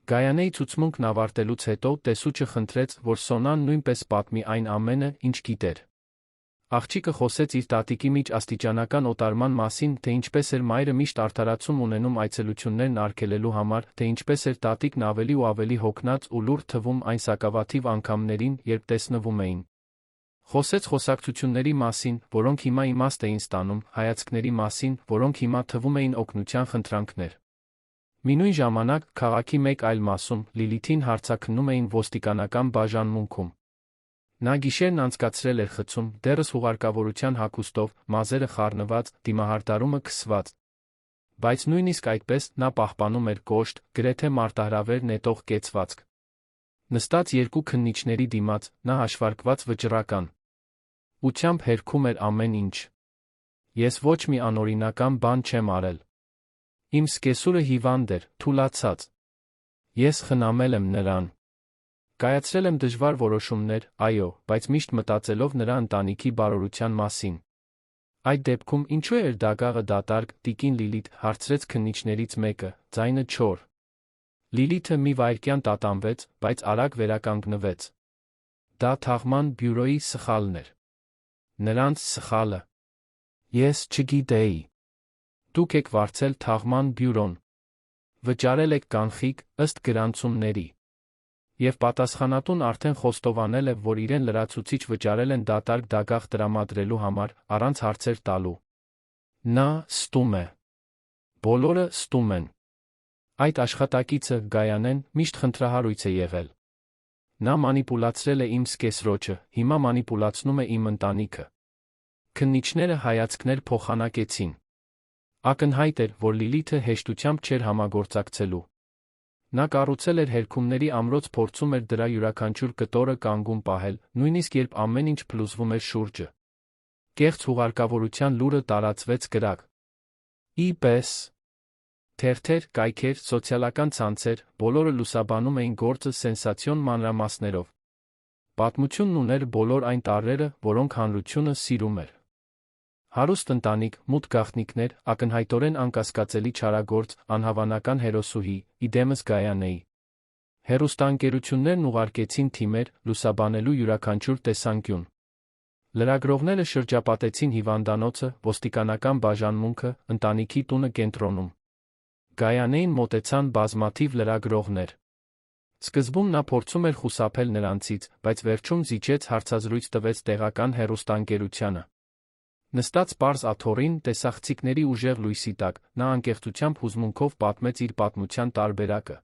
Գայանեի ցուցմունքն ավարտելուց հետո տեսուչը խնդրեց, որ Սոնան նույնպես պատմի այն ամենը, ինչ գիտեր։ Աղջիկը խոսեց իր տատիկի միջ աստիճանական օտարման մասին, թե ինչպես էր մայրը միշտ արդարացում ունենում այցելություններն արգելելու համար, թե ինչպես էր տատիկն ավելի ու ավելի հոգնած ու լուռ թվում այն սակավաթիվ անգամներին, երբ տեսնվում էին։ Խոսեց խոսակցությունների մասին, որոնք հիմա իմաստ էին ստանում, հայացքների մասին, որոնք հիմա թվում էին օգնության խնդրանքներ։ Մինույն ժամանակ, քաղաքի մեկ այլ մասում, Լիլիթին հարցաքննում էին ոստիկանական բաժանմունքում։ Նա գիշերն անցկացրել էր խցում, դեռս հուղարկավորության հագուստով, մազերը խառնված, դիմահարդարումը քսված։ Բայց նույնիսկ այդպես, նա պահպանում էր կոշտ, գրեթե մարտահրավեր նետող կեցվածք։ Նստած երկու քննիչների դիմաց, նա հաշվարկված վճռական ուությամբ հերքում էր ամեն ինչ։ Ես ոչ մի անօրինական բան չեմ արել։ Իմ սկեսուրը հիվանդ էր, թուլացած։ Ես խնամել եմ նրան։ Կայացրել եմ դժվար որոշումներ, այո, բայց միշտ մտածելով նրա ընտանիքի բարօրության մասին։ Այդ դեպքում ինչու էր դագաղը դատարկ, տիկին Լիլիթ, հարցրեց քննիչներից մեկը, ձայնը չոր։ Լիլիթը մի վայրկյան տատանվեց, բայց արագ վերականգնվեց։ Դա թաղման բյուրոյի սխալն էր։ Նրանց սխալը։ Ես չգիտեի։ Դուք եք վարձել թաղման բյուրոն։ Վճարել եք կանխիկ, ըստ գրանցումների։ Եվ պատասխանատուն արդեն խոստովանել է, որ իրեն լրացուցիչ վճարել են դատարկ դագաղ տրամադրելու համար, առանց հարցեր տալու։ Նա ստում է։ Բոլորը ստում են։ Այդ աշխատակիցը Գայանեն միշտ խնդրահարույց է եղել։ Նա մանիպուլացրել է իմ սկեսրոջը, հիմա մանիպուլացնում է իմ ընտանիքը։ Քննիչները հայացքներ փոխանակեցին։ Ակնհայտ էր, որ Լիլիթը հեշտությամբ չէր համագործակցելու։ Նա կառուցել էր հերքումների ամրոց, փորձում էր դրա յուրաքանչյուր կտորը կանգուն պահել, նույնիսկ երբ ամեն ինչ փլուզվում էր շուրջը։ Կեղծ հուղարկավորության լուրը տարածվեց գրագ։ Ի պես թերթեր, կայքեր, սոցիալական ցանցեր, բոլորը լուսաբանում էին գործը սենսացիոն մանրամասներով։ Պատմությունն ուներ բոլոր այն տարրերը, որոնք հանրությունը սիրում էր։ Հարուստ ընտանիք, մութ գաղտնիքներ, ակնհայտորեն անկասկածելի չարագործ, անհավանական հերոսուհի, իդեմս Գայանեի։ Հեռուստաընկերություններն ուղարկեցին թիմեր, լուսաբանելու յուրաքանչյուր տեսանկյուն։ Լրագրողները շրջապատեցին հիվանդանոցը, ոստիկանական բաժանմունքը, ընտանիքի տունը կենտրոնում։ Գայանեին մոտեցան բազմաթիվ լրագրողներ։ Սկզբում նա փորձում էր խուսափել նրանցից, բայց վերջում զիջեց, հարցազրույց տվեց տեղական հեռուստաընկերությանը։ Նստած պարզ աթոռին, տեսախցիկների ուժեղ լույսի տակ, նա անկեղծությամբ հուզմունքով պատմեց իր պատմության տարբերակը։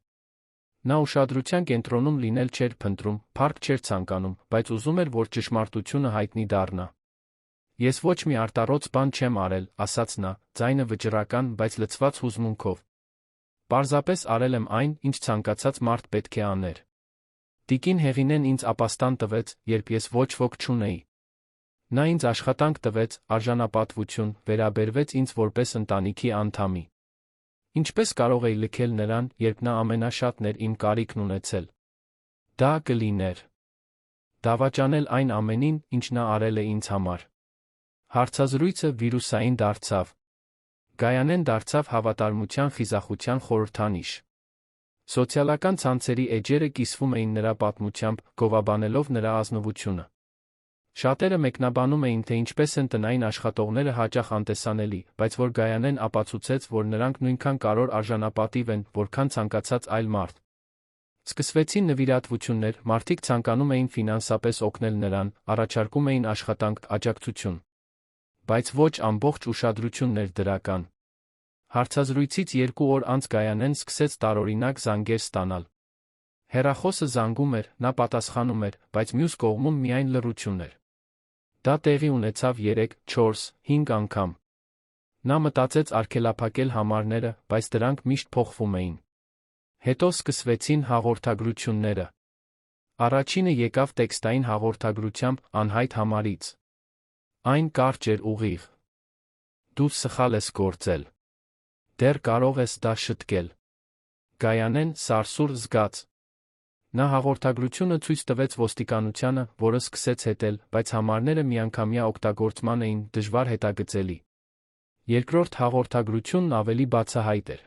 Նա ուշադրության կենտրոնում լինել չէր փնտրում, փառք չէր ցանկանում, բայց ուզում էր, որ ճշմարտությունը հայտնի դառնա։ Ես ոչ մի արտառոց բան չեմ արել, ասաց նա, ձայնը վճռական, բայց լցված հուզմունքով։ Պարզապես արել եմ այն, ինչ ցանկացած մարդ պետք է աներ։ Տիկին Հեղինեն ինձ ապաստան տվեց, երբ ես ոչ ոք չունեի։ Նա ինձ աշխատանք տվեց, արժանապատվություն, վերաբերվեց ինձ որպես ընտանիքի անդամի։ Ինչպես կարող էի լքել նրան, երբ նա ամենաշատն էր իմ կարիքն ունեցել։ Դա կլիներ դավաճանել այն ամենին, ինչ նա արել է ինձ համար։ Հարցազրույցը վիրուսային դարձավ։ Գայանեն դարձավ հավատարմության խիզախության խորհրդանիշ։ Սոցիալական ցանցերի էջերը կիսվում էին նրա պատմությամբ, գովաբանելով նրա ազնվությունը։ Շատերը մեկնաբանում էին, թե ինչպես են տնային աշխատողները հաճախ անտեսանելի, բայց որ Գայանեն ապացուցեց, որ նրանք նույնքան կարևոր արժանապատիվ են, որքան ցանկացած այլ մարդ։ Սկսվեցին նվիրատվություններ, մարդիկ ցանկանում էին ֆինանսապես օգնել նրան, առաջարկում էին աշխատանք, աջակցություն։ Բայց ոչ ամբողջ ուշադրությունն էր դրական։ Հարցազրույցից 2 օր անց Գայանեն սկսեց տարօրինակ զանգեր ստանալ։ Հեռախոսը զանգում էր, նա պատասխանում էր, բայց մյուս կողմում միայն լռություն էր։ Դա տեղի ունեցավ 3, 4, 5 անգամ։ Նա մտածեց արգելափակել համարները, բայց դրանք միշտ փոխվում էին։ Հետո սկսվեցին հաղորդագրությունները։ Առաջինը եկավ տեքստային հաղորդագրությամբ անհայտ համարից։ Այն կարճ էր, ուղիղ։ Դու սխալ ես գործել։ Դեռ կարող ես դա շտկել։ Գայանեն սարսուռ զգաց։ Նա հաղորդագրությունը ցույց տվեց ոստիկանությանը, որը սկսեց հետել, բայց համարները միանգամյա օգտագործման էին, դժվար հետագծելի։ Երկրորդ հաղորդագրությունն ավելի բացահայտ էր։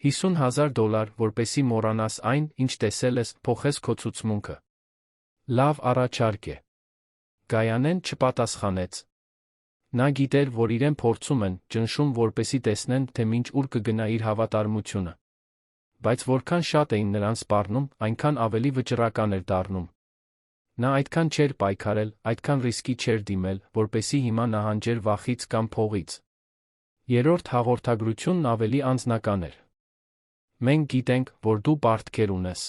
$50,000, որպեսզի մոռանաս այն, ինչ տեսել ես, փոխես քո ցուցմունքը։ Լավ առաջարկ է։ Գայանեն չպատասխանեց։ Նա գիտեր, որ իրեն փորձում են, ճնշում, որպեսզի տեսնեն, թե մինչ ուր կգնա իր հավատարմությունը։ Բայց որքան շատ էին նրան սպառնում, այնքան ավելի վճռական էր դառնում։ Նա այդքան չէր պայքարել, այդքան ռիսկի չէր դիմել, որպեսզի հիմա նահանջեր վախից կամ փողից։ Երրորդ հաղորդագրությունն ավելի անձնական էր։ Մենք գիտենք, որ դու պարտքեր ունես։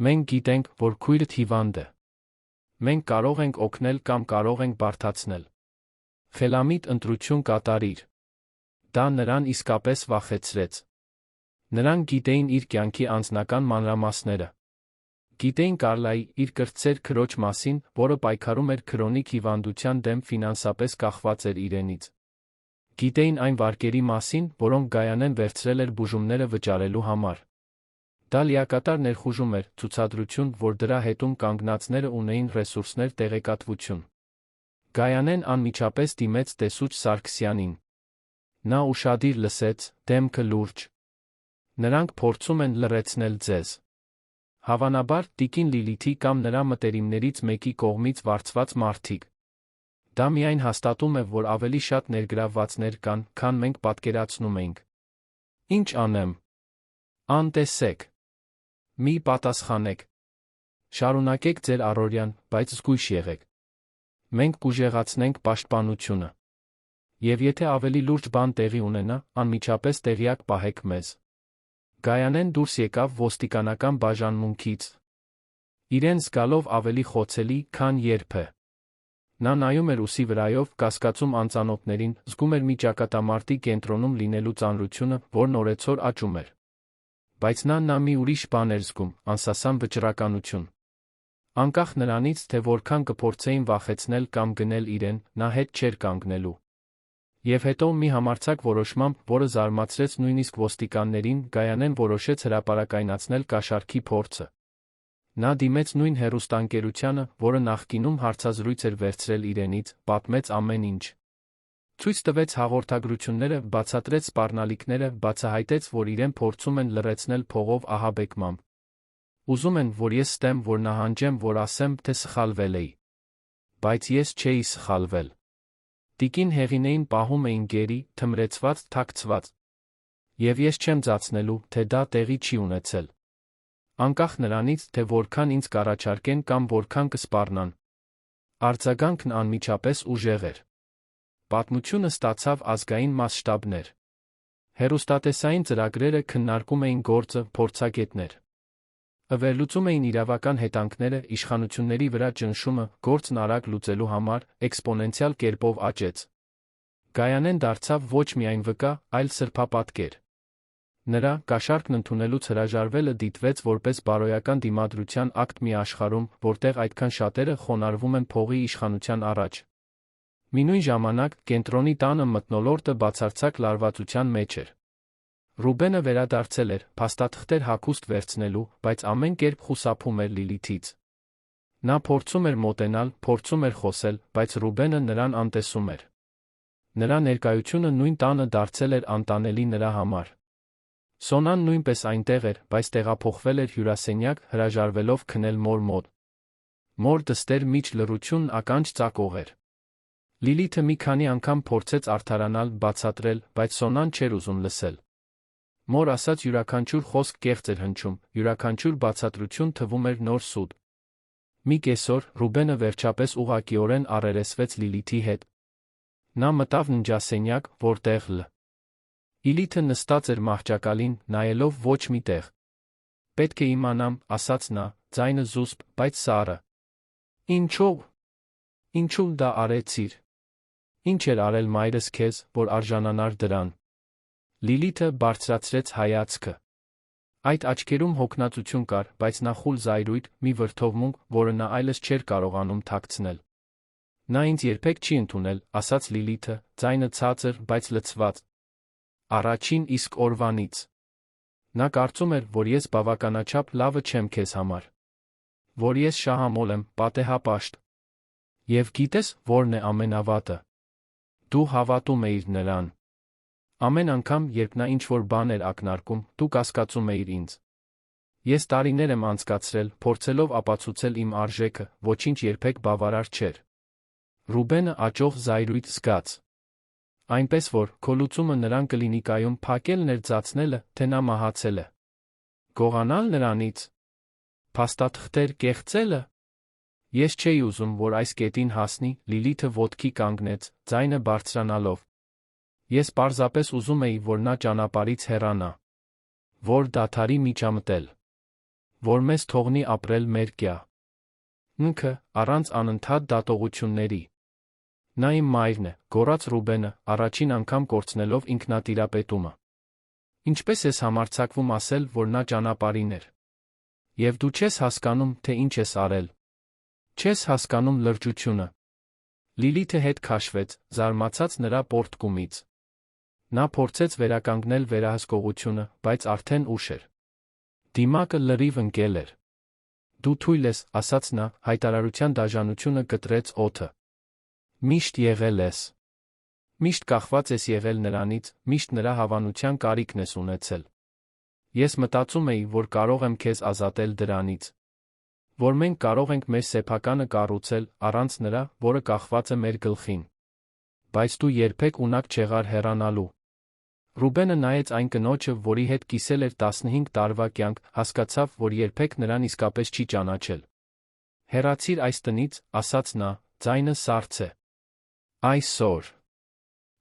Մենք գիտենք, որ քույրդ հիվանդ է։ Մենք կարող ենք օգնել կամ կարող ենք բարդացնել։ Խելամիտ ընտրություն կատարիր։ Դա նրան իսկապես վախեցրեց։ Նրանք գիտեին իր կյանքի անձնական մանրամասները։ Գիտեին Կարլայի, իր կրտսեր քրոջ մասին, որը պայքարում էր քրոնիկ հիվանդության դեմ, ֆինանսապես կախված էր իրենից։ Գիտեին այն վարկերի մասին, որոնք Գայանեն վերցրել էր բուժումները վճարելու համար։ Դա լիակատար ներխուժում էր, ցուցադրություն, որ դրա հետում կանգնածները ունեին ռեսուրսներ, տեղեկատվություն։ Գայանեն անմիջապես դիմեց Տեսուչ Սարգսյանին։ Նա ուշադիր լսեց, դեմքը լուրջ։ Նրանք փորձում են լռեցնել ձեզ։ Հավանաբար, տիկին Լիլիթի կամ նրա մտերիմներից մեկի կողմից վարձված մարդիկ։ Դա միայն հաստատում է, որ ավելի շատ ներգրավվածներ կան, քան մենք պատկերացնում ենք։ Ինչ անեմ։ Անտեսեք։ Մի պատասխանեք։ Շարունակեք ձեր առօրյան, բայց զգույշ եղեք։ Մենք կուժեղացնենք պաշտպանությունը։ Եվ եթե ավելի լուրջ բան տեղի ունենա, անմիջապես տեղյակ պահեք մեզ։ Գայանեն դուրս եկավ ոստիկանական բաժանմունքից։ Իրեն զգալով ավելի խոցելի, քան երբևէ։ Նա նայում էր ուսի վրայով, կասկածում անծանոթներին, զգում էր մի ճակատամարտի կենտրոնում լինելու ծանրությունը, որն օրեցօր աճում էր։ Բայց նա մի ուրիշ բան էր զգում, անսասան վճռականություն։ Անկախ նրանից, թե որքան կփորձեին վախեցնել կամ գնել իրեն, նա հետ չէր կանգնելու։ Եվ հետո մի համարձակ որոշմամբ, որը զարմացրեց նույնիսկ ոստիկաններին, Գայանեն որոշեց հրապարակայնացնել կաշառքի փորձը։ Նա դիմեց նույն հեռուստաընկերությանը, որը նախկինում հարցազրույց էր վերցրել իրենից, պատմեց ամեն ինչ։ Ցույց տվեց հաղորդագրությունները, բացատրեց սպառնալիքները, բացահայտեց, որ իրեն փորձում են լռեցնել փողով ահաբեկմամբ։ Ուզում են, որ ես ստեմ, որ նահանջեմ, որ ասեմ, թե սխալվել էի։ Բայց ես չէի սխալվել։ Տիկին Հեղինեին պահում էին գերի, թմրեցված, թաքցված։ Եվ ես չեմ ձացնելու, թե դա տեղի չի ունեցել։ Անկախ նրանից, թե որքան ինձ կառաջարկեն կամ որքան կսպառնան։ Արձագանքն անմիջապես ուժեղ էր։ Պատմությունը ստացավ ազգային մասշտաբներ։ Հեռուստատեսային ծրագրերը քննարկում էին գործը, փորձագետներ վերլուծում էին իրավական հետանքները, իշխանությունների վրա ճնշումը, գործն արագ լուծելու համար, էքսպոնենցիալ կերպով աճեց։ Գայանեն դարձավ ոչ միայն վկա, այլ սրբապատկեր։ Նրա կաշառքն ընդունելուց հրաժարվելը դիտվեց որպես բարոյական դիմադրության ակտ մի աշխարհում, որտեղ այդքան շատերը խոնարհվում են փողի իշխանության առաջ։ Մինույն ժամանակ, կենտրոնի տանը մթնոլորտը բացարձակ լարվածության մեջ էր։ Ռուբենը վերադարձել էր, փաստաթղթեր հագուստ վերցնելու, բայց ամեն կերպ խուսափում էր Լիլիթից։ Նա փորձում էր մոտենալ, փորձում էր խոսել, բայց Ռուբենը նրան անտեսում էր։ Նրա ներկայությունը նույն տանը դարձել էր անտանելի նրա համար։ Սոնան նույնպես այնտեղ էր, բայց տեղափոխվել էր հյուրասենյակ, հրաժարվելով քնել մոր մոտ։ Մոր դստեր միջ լռությունն ականջ ծակող էր։ Լիլիթը մի քանի անգամ փորձեց արդարանալ, բացատրել, բայց Սոնան չէր ուզում լսել։ Մոր ասած յուրաքանչյուր խոսք կեղծ էր հնչում, յուրաքանչյուր բացատրություն թվում էր նոր սուտ։ Մի կեսօր Ռուբենը վերջապես ուղղակիորեն առերեսվեց Լիլիթի հետ։ Նա մտավ ննջասենյակ, որտեղ Լիլիթը նստած էր մահճակալին, նայելով ոչ մի տեղ։ Պետք է իմանամ, ասաց նա, ձայնը զուսպ, բայց սառը։ Ինչո՞վ։ Ինչու դա արեցիր։ Ինչ էր արել մայրս քեզ, որ արժանանար դրան։ Լիլիթը բարձրացրեց հայացքը։ Այդ աչքերում հոգնածություն կար, բայց նախուլ զայրույթ, մի վրդովմունք, որը նա այլս չէր կարողանում թաքցնել։ Նա ինձ երբեք չի ընդունել, ասաց Լիլիթը, ձայնը ցածր, բայց լցված։ Առաջին իսկ օրվանից։ Նա կարծում էր, որ ես բավականաչափ լավը չեմ քեզ համար։ Որ ես շահամոլ եմ, պատեհապաշտ։ Եվ գիտես, որն է ամենավատը։ Դու հավատում էիր նրան։ Ամեն անգամ, երբ նա ինչ-որ բան էր ակնարկում, դու կասկածում էիր ինձ։ Ես տարիներ եմ անցկացրել, փորձելով ապացուցել իմ արժեքը, ոչինչ երբեք բավարար չէր։ Ռուբենը աճող զայրույթ զգաց։ Այնպես որ, քո լուծումը նրան կլինի կայում փակել ներձացնելը, թե նա մահացել է։ Գողանալ նրանից։ Փաստաթղթեր կեղծելը։ Ես չէի ուզում, որ այս կետին հասնի, Լիլիթը ոտքի կանգնեց, ձայնը բարձրանալով։ Ես պարզապես ուզում էի, որ նա ճանապարհից հեռանա։ Որ դադարի միջամտել։ Որ մեզ թողնի ապրել մեր կյանքը, առանց անընդհատ դատողությունների։ Նա իմ մայրն է, գոռաց Ռուբենը, առաջին անգամ կորցնելով ինքնատիրապետումը։ Ինչպես ես համարձակվում ասել, որ նա ճանապարհին էր։ Եվ դու չես հասկանում, թե ինչ ես արել։ Չես հասկանում լրջությունը։ Լիլիթը հետ քաշվեց, զարմացած նրա պոռթկումից։ Նա փորձեց վերականգնել վերահսկողությունը, բայց արդեն ուշ էր։ Դիմակը լրիվ ընկել էր։ Դու թույլ ես, ասաց նա, հայտարարության դաժանությունը կտրեց օդը։ Միշտ եղել ես։ Միշտ կախված ես եղել նրանից, միշտ նրա հավանության կարիքն ես ունեցել։ Ես մտածում էի, որ կարող եմ քեզ ազատել դրանից։ Որ մենք կարող ենք մեր սեփականը կառուցել, առանց նրա, որը կախված է մեր գլխին։ Բայց դու երբեք ունակ չեղար հեռանալու։ Ռուբենը նայեց այն կնոջը, որի հետ կիսել էր 15 տարվա կյանք, հասկացավ, որ երբեք նրան իսկապես չի ճանաչել։ Հեռացիր այս տնից, ասաց նա, ձայնը սառց է։ Այսօր։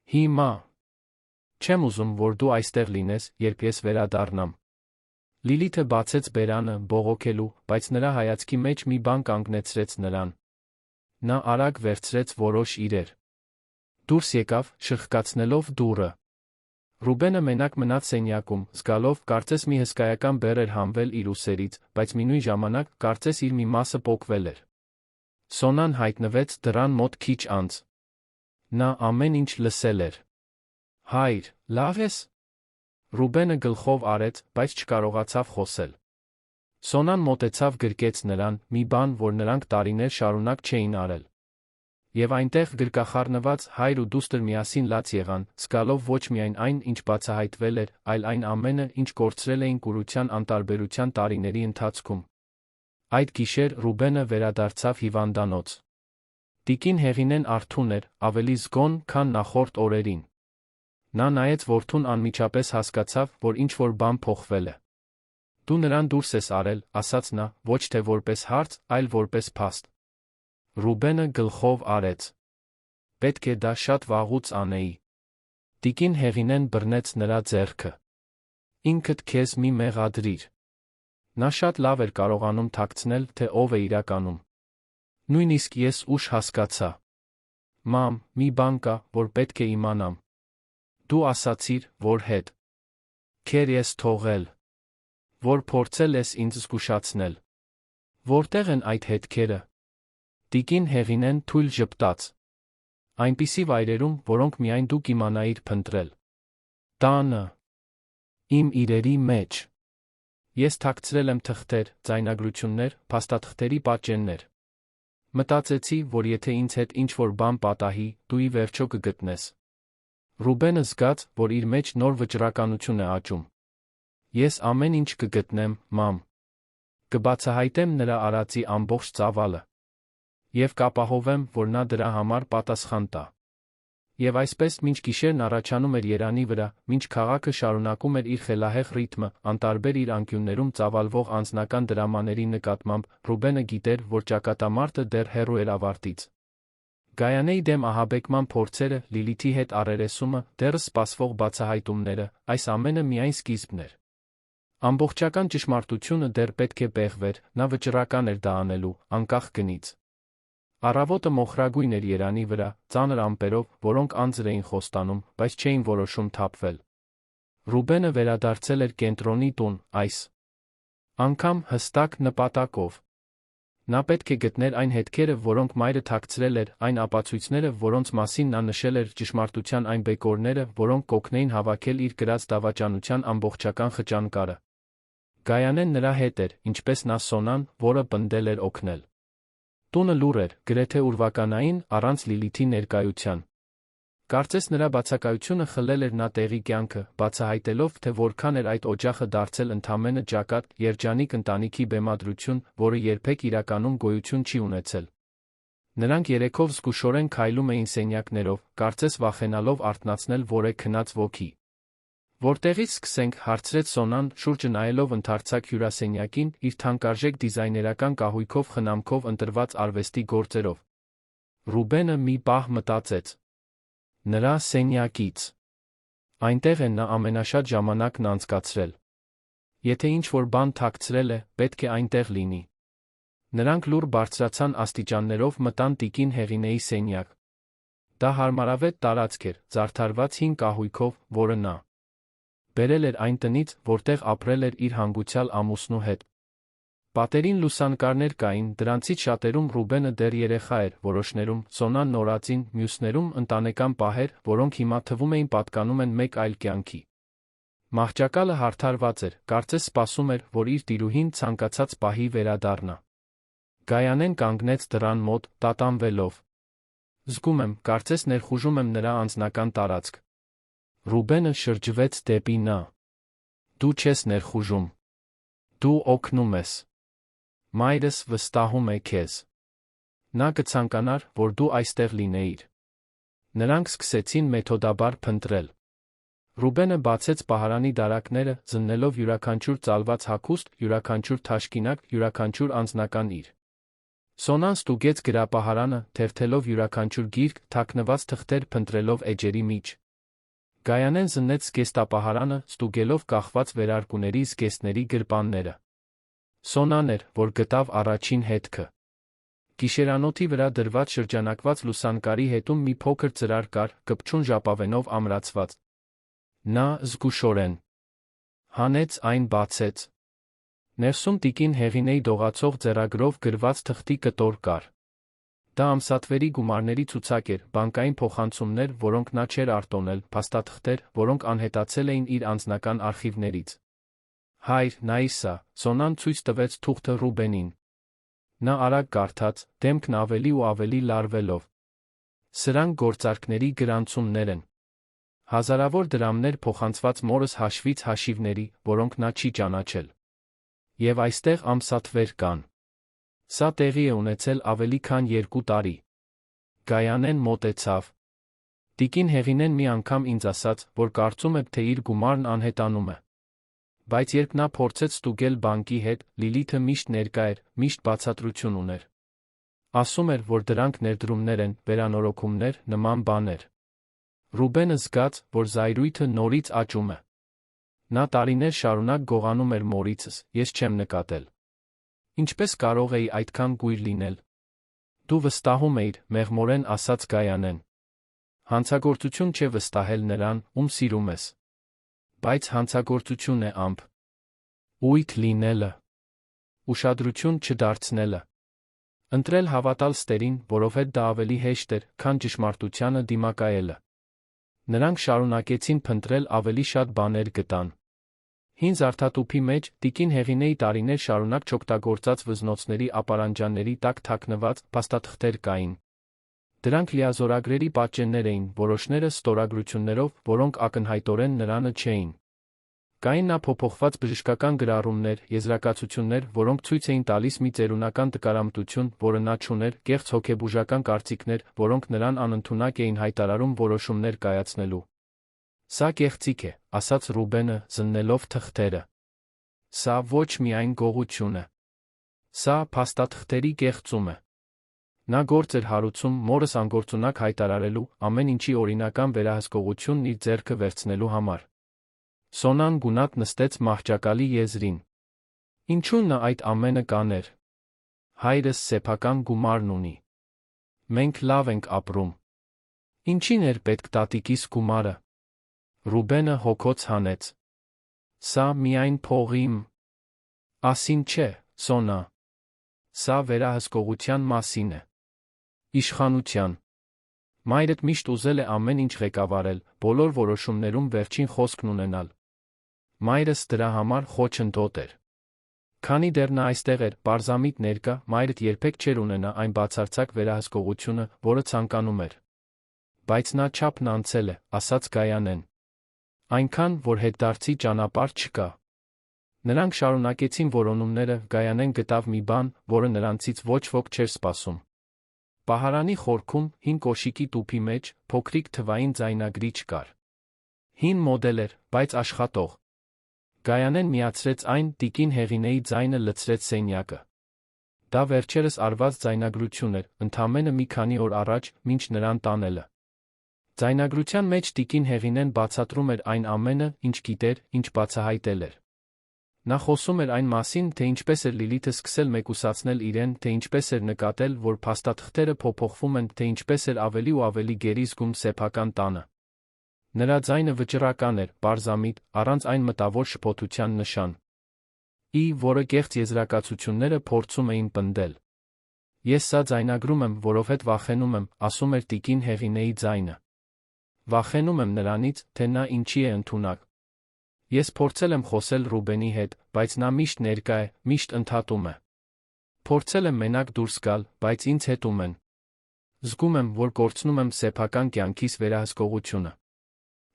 Հիմա չեմ ուզում, որ դու այստեղ լինես, երբ ես վերադառնամ։ Լիլիթը բացեց բերանը, բողոքելու, բայց նրա հայացքի մեջ մի բան կանգնեցրեց նրան։ Նա արագ վերցրեց որոշ իրեր։ Դուրս եկավ, շրխկացնելով դուռը։ Ռուբենը մենակ մնաց սենյակում, զգալով, կարծես մի հսկայական բեռ էր հանվել իր ուսերից, բայց միևնույն ժամանակ, կարծես իր մի մասը պոկվել էր։ Սոնան հայտնվեց դռան մոտ քիչ անց։ Նա ամեն ինչ լսել էր։ Հայր, լավ ես։ Ռուբենը գլխով արեց, բայց չկարողացավ խոսել։ Սոնան մոտեցավ, գրկեց նրան, մի բան, որ նրանք տարիներ շարունակ չէին արել։ Եվ այնտեղ գրկախառնված հայր ու դուստր միասին լաց եղան, զգալով ոչ միայն այն, ինչ բացահայտվել էր, այլ այն ամենը, ինչ կորցրել էին կուրության անտարբերության տարիների ընթացքում։ Այդ գիշեր Ռուբենը վերադարձավ հիվանդանոց։ Տիկին Հեղինեն արթուն էր, ավելի զգոն, քան նախորդ օրերին։ Նա նայեց որդուն, անմիջապես հասկացավ, որ ինչ-որ բան փոխվել է։ Դու նրան դուրս ես արել, ասաց նա, ոչ թե որպես հարց, այլ որպես փաստ։ Ռուբենը գլխով արեց։ Պետք է դա շատ վաղուց անեի։ Տիկին Հեղինեն բռնեց նրա ձեռքը։ Ինքդ քեզ մի մեղադրիր։ Նա շատ լավ էր կարողանում թաքցնել, թե ով է իրականում։ Նույնիսկ ես ուշ հասկացա։ Մամ, մի բան կա, որ պետք է իմանամ։ Դու ասացիր, որ հետ քեր ես թողել, որ փորձել ես ինձ զգուշացնել։ Որտեղ են այդ հետքերը։ Տիկին Հեղինեն թույլ ժպտաց։ Այնպիսի վայրերում, որոնք միայն դու կիմանայիր փնտրել։ Տանը։ Իմ իրերի մեջ։ Ես թաքցրել եմ թղթեր, ձայնագրություններ, փաստաթղթերի պատճեններ։ Մտածեցի, որ եթե ինձ հետ ինչ-որ բան պատահի, դու ի վերջո կգտնես։ Ռուբենը զգաց, որ իր մեջ նոր վճռականություն է աճում։ Ես ամեն ինչ կգտնեմ, մամ։ Կբացահայտեմ նրա արածի ամբողջ ծավալը։ Եվ կապահովեմ, որ նա դրա համար պատասխան տա։ Եվ այսպես մինչ գիշերն առաջանում էր Երանի վրա, մինչ քաղաքը շարունակում էր իր խելահեղ ռիթմը, անտարբեր իր անկյուններում ծավալվող անձնական դրամաների նկատմամբ, Ռուբենը գիտեր, որ ճակատամարտը դեռ հեռու էր ավարտից։ Գայանեի դեմ ահաբեկման փորձերը, Լիլիթի հետ առերեսումը, դեռ սպասվող բացահայտումները, այս ամենը միայն սկիզբն էր։ Ամբողջական ճշմարտությունը դեռ պետք է պեղվեր, նա վճռական էր դա անելու, անկախ գնից։ Առավոտը մոխրագույն էր Երանի վրա, ծանր ամպերով, որոնք անձր էին խոստանում, բայց չէին որոշում թափվել։ Ռուբենը վերադարձել էր կենտրոնի տուն, այս անգամ հստակ նպատակով։ Նա պետք է գտներ այն հետքերը, որոնք մայրը թաքցրել էր, այն ապացույցները, որոնց մասին նա նշել էր, ճշմարտության այն բեկորները, որոնք կօգնեին հավաքել իր գրած դավաճանության ամբողջական խճանկարը։ Գայանեն նրա հետ էր, ինչպես նա Սոնան, որը պնդել էր օգնել։ Տունը լուռ էր, գրեթե ուրվականային, առանց Լիլիթի ներկայության։ Կարծես նրա բացակայությունը խլել էր նա տեղի կյանքը, բացահայտելով, թե որքան էր այդ օջախը դարձել ընդամենը ճակատ, երջանիկ ընտանիքի բեմադրություն, որը երբեք իրականում գոյություն չի ունեցել։ Նրանք երեքով զգուշորեն քայլում էին սենյակներով, կարծես վախենալով արթնացնել որե քնած ոգի։ Որտեղից սկսենք, հարցրեց Սոնան, շուրջը նայելով ընդարձակ հյուրասենյակին, իր թանկարժեք դիզայներական կահույքով խնամքով ընտրված արվեստի գործերով։ Ռուբենը մի պահ մտածեց։ Նրա սենյակից։ Այնտեղ է նա ամենաշատ ժամանակն անցկացրել։ Եթե ինչ-որ բան թաքցրել է, պետք է այնտեղ լինի։ Նրանք լուռ բարձրացան աստիճաններով, մտան տիկին Հեղինեի սենյակ։ Դա հարմարավետ տարածք էր, զարդարված հին կահույքով, որը նա բերել էր այն տնից, որտեղ ապրել էր իր հանգուցյալ ամուսնու հետ։ Պատերին լուսանկարներ կային, դրանցից շատերում Ռուբենը դեռ երեխա էր, որոշներում Սոնան նորածին, մյուսներում ընտանեկան պահեր, որոնք հիմա թվում էին պատկանում են մեկ այլ կյանքի։ Մահճակալը հարդարված էր, կարծես սպասում էր, որ իր տիրուհին ցանկացած պահի վերադառնա։ Գայանեն կանգնեց դռան մոտ, տատանվելով։ Զգում եմ, կարծես ներխուժում եմ նրա անձնական տարածք։ Ռուբենը շրջվեց դեպի նա։ Դու չես ներխուժում։ Դու օգնում ես։ Մայրս վստահում է քեզ։ Նա կցանկանար, որ դու այստեղ լինեիր։ Նրանք սկսեցին մեթոդաբար փնտրել։ Ռուբենը բացեց պահարանի դարակները, զննելով յուրաքանչյուր ծալված հագուստ, յուրաքանչյուր թաշկինակ, յուրաքանչյուր անձնական իր Սոնան ստուգեց գրապահարանը, թերթելով յուրաքանչյուր գիրք, թաքնված թղթեր փնտրելով էջերի մեջ։ Գայանեն զննեց զգեստապահարանը, ստուգելով կախված վերարկուների զգեստների գրպանները։ Սոնան էր, որ գտավ առաջին հետքը։ Գիշերանոթի վրա դրված շրջանակված լուսանկարի հետում մի փոքր ծրար կար, կպչուն ժապավենով ամրացված։ Նա զգուշորեն հանեց այն, բացեց։ Ներսում տիկին Հեղինեի դողացող ձեռագրով գրված թղթի կտոր կար։ Դա ամսաթվերի գումարների ցուցակ էր, բանկային փոխանցումներ, որոնք նա չէր արտոնել, փաստաթղթեր, որոնք անհետացել էին իր անձնական արխիվներից։ Հայր, նայիր սա, Սոնան ցույց տվեց թուղթը Ռուբենին։ Նա արագ կարդաց, դեմքն ավելի ու ավելի լարվելով։ Սրանք գործարքների գրանցումներ են։ Հազարավոր դրամներ փոխանցված մորս հաշվից հաշիվների, որոնք նա չի ճանաչել։ Եվ այստեղ ամսաթվեր կան։ Սա տեղի է ունեցել ավելի քան 2 տարի։ Գայանեն մոտեցավ։ Տիկին Հեղինեն մի անգամ ինձ ասաց, որ կարծում է, թե իր գումարն անհետանում է։ Բայց երբ նա փորձեց ստուգել բանկի հետ, Լիլիթը միշտ ներկա էր, միշտ բացատրություն ուներ։ Ասում էր, որ դրանք ներդրումներ են, վերանորոգումներ, նման բաներ։ Ռուբենը զգաց, որ զայրույթը նորից աճում է։ Նա տարիներ շարունակ գողանում էր մորիցս, ես չեմ նկատել։ Ինչպես կարող էի այդքան գույր լինել։ Դու վստահում էիր, մեղմորեն ասաց Գայանեն։ Հանցագործություն չէ վստահել նրան, ում սիրում ես։ Բայց հանցագործություն է ամփ։ Ույթ լինելը։ Ուշադրություն չդարձնելը։ Ընտրել հավատալ ստերին, որովհետև դա ավելի հեշտ էր, քան ճշմարտությանը դիմակայելը։ Նրանք շարունակեցին փնտրել, ավելի շատ բաներ գտան։ Հին զարդատուփի մեջ տիկին Հեղինեի տարիներ շարունակ չօգտագործած վզնոցների ապարանջանների տակ թաքնված փաստաթղթեր կային։ Դրանք լիազորագրերի պատճեններ էին, որոշները ստորագրություններով, որոնք ակնհայտորեն նրանը չէին։ Կային փոփոխված բժշկական գրառումներ, եզրակացություններ, որոնք ցույց էին տալիս մի ծերունական տկարամտություն, որը նա չուներ, կեղծ հոգեբուժական կարծիքներ, որոնք նրան անընդունակ էին հայտարարում որոշումներ կայացնելու։ Սա կեղծիք է, ասաց Ռուբենը, զննելով թղթերը։ Սա ոչ միայն գողություն է։ Սա փաստաթղթերի կեղծում է։ Նա գործ էր հարուցում մորս անգործունակ հայտարարելու, ամեն ինչի օրինական վերահսկողությունն իր ձեռքը վերցնելու համար։ Սոնան գունատ նստեց մահճակալի եզրին։ Ինչու նա այդ ամենը կաներ։ Հայրս սեփական գումարն ունի։ Մենք լավ ենք ապրում։ Ինչին էր պետք տատիկիս գումարը։ Ռուբենը հոգոց հանեց։ Սա միայն փողի մասին չէ, Սոնա։ Սա վերահսկողության մասին է։ Իշխանության։ Մայրդ միշտ ուզել է ամեն ինչ ղեկավարել, բոլոր որոշումներում վերջին խոսքն ունենալ։ Մայրս դրա համար խոչընդոտ էր։ Քանի դեռ նա այստեղ էր, պարզամիտ ներկա, մայրդ երբեք չէր ունենա այն բացարձակ վերահսկողությունը, որը ցանկանում էր։ Բայց նա չափն անցել է, ասաց Գայանեն։ Այնքան, որ հետդարձի ճանապարհ չկա։ Նրանք շարունակեցին որոնումները, Գայանեն գտավ մի բան, որը նրանցից ոչ ոք չէր սպասում։ Պահարանի խորքում, հին կոշիկի տուփի մեջ, փոքրիկ թվային ձայնագրիչ կար։ Հին մոդել էր, բայց աշխատող։ Գայանեն միացրեց այն, տիկին Հեղինեի ձայնը լցրեց սենյակը։ Դա վերջերս արված ձայնագրություն էր, ընդամենը մի քանի օր առաջ, մինչ նրան տանելը։ Ձայնագրության մեջ տիկին Հեղինեն բացատրում էր այն ամենը, ինչ գիտեր, ինչ բացահայտել էր։ Նա խոսում էր այն մասին, թե ինչպես էր Լիլիթը սկսել մեկուսացնել իրեն, թե ինչպես էր նկատել, որ փաստաթղթերը փոփոխվում են, թե ինչպես էր ավելի ու ավելի գերի զգում սեփական տանը։ Նրա ձայնը վճռական էր, պարզամիտ, առանց այն մտավոր շփոթության նշան, որը կեղծ եզրակացությունները փորձում էին պնդել։ Ես սա ձայնագրում եմ, որովհետև վախենում եմ, ասում էր տիկին Հեղինեի ձայնը։ Վախենում եմ նրանից, թե նա ինչի է ընդունակ։ Ես փորձել եմ խոսել Ռուբենի հետ, բայց նա միշտ ներկա է, միշտ ընդհատում է։ Փորձել եմ մենակ դուրս գալ, բայց ինձ հետում են։ Զգում եմ, որ կորցնում եմ սեփական կյանքիս վերահսկողությունը։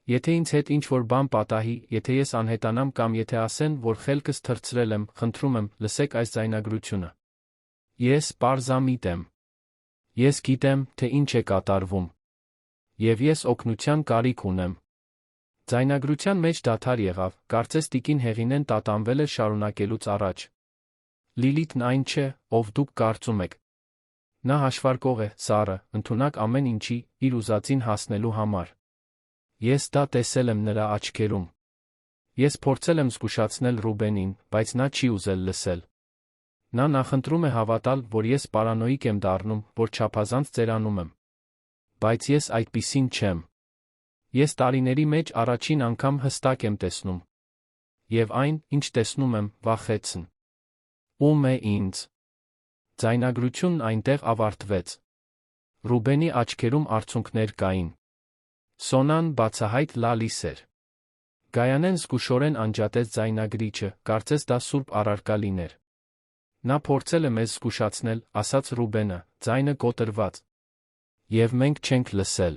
Եթե ինձ հետ ինչ-որ բան պատահի, եթե ես անհետանամ կամ եթե ասեն, որ խելքս թռցրել եմ, խնդրում եմ, լսեք այս ձայնագրությունը։ Ես պարզամիտ եմ։ Ես գիտեմ, թե ինչ է կատարվում։ Եվ ես օգնության կարիք ունեմ։ Ձայնագրության մեջ դադար եղավ, կարծես տիկին Հեղինեն տատանվել էր շարունակելուց առաջ։ Լիլիթն այն չէ, ով դուք կարծում եք։ Նա հաշվարկող է, սառը, ընդունակ ամեն ինչի, իր ուզածին հասնելու համար։ Ես դա տեսել եմ նրա աչքերում։ Ես փորձել եմ զգուշացնել Ռուբենին, բայց նա չի ուզել լսել։ Նա նախընտրում է հավատալ, որ ես պարանոիկ եմ դառնում, որ չափազանց ծերանում եմ։ Բայց ես այդպիսին չեմ։ Ես տարիների մեջ առաջին անգամ հստակ եմ տեսնում։ Եվ այն, ինչ տեսնում եմ, վախեցն։ Ում է ինձ։ Ձայնագրությունն այնտեղ ավարտվեց։ Ռուբենի աչքերում արցունքներ կային։ Սոնան բացահայտ լալիս էր։ Գայանեն զգուշորեն անջատեց ձայնագրիչը, կարծես դա սուրբ առարկա լիներ։ Նա փորձել է մեզ զգուշացնել, ասաց Ռուբենը, ձայնը կոտրված։ Եվ մենք չենք լսել։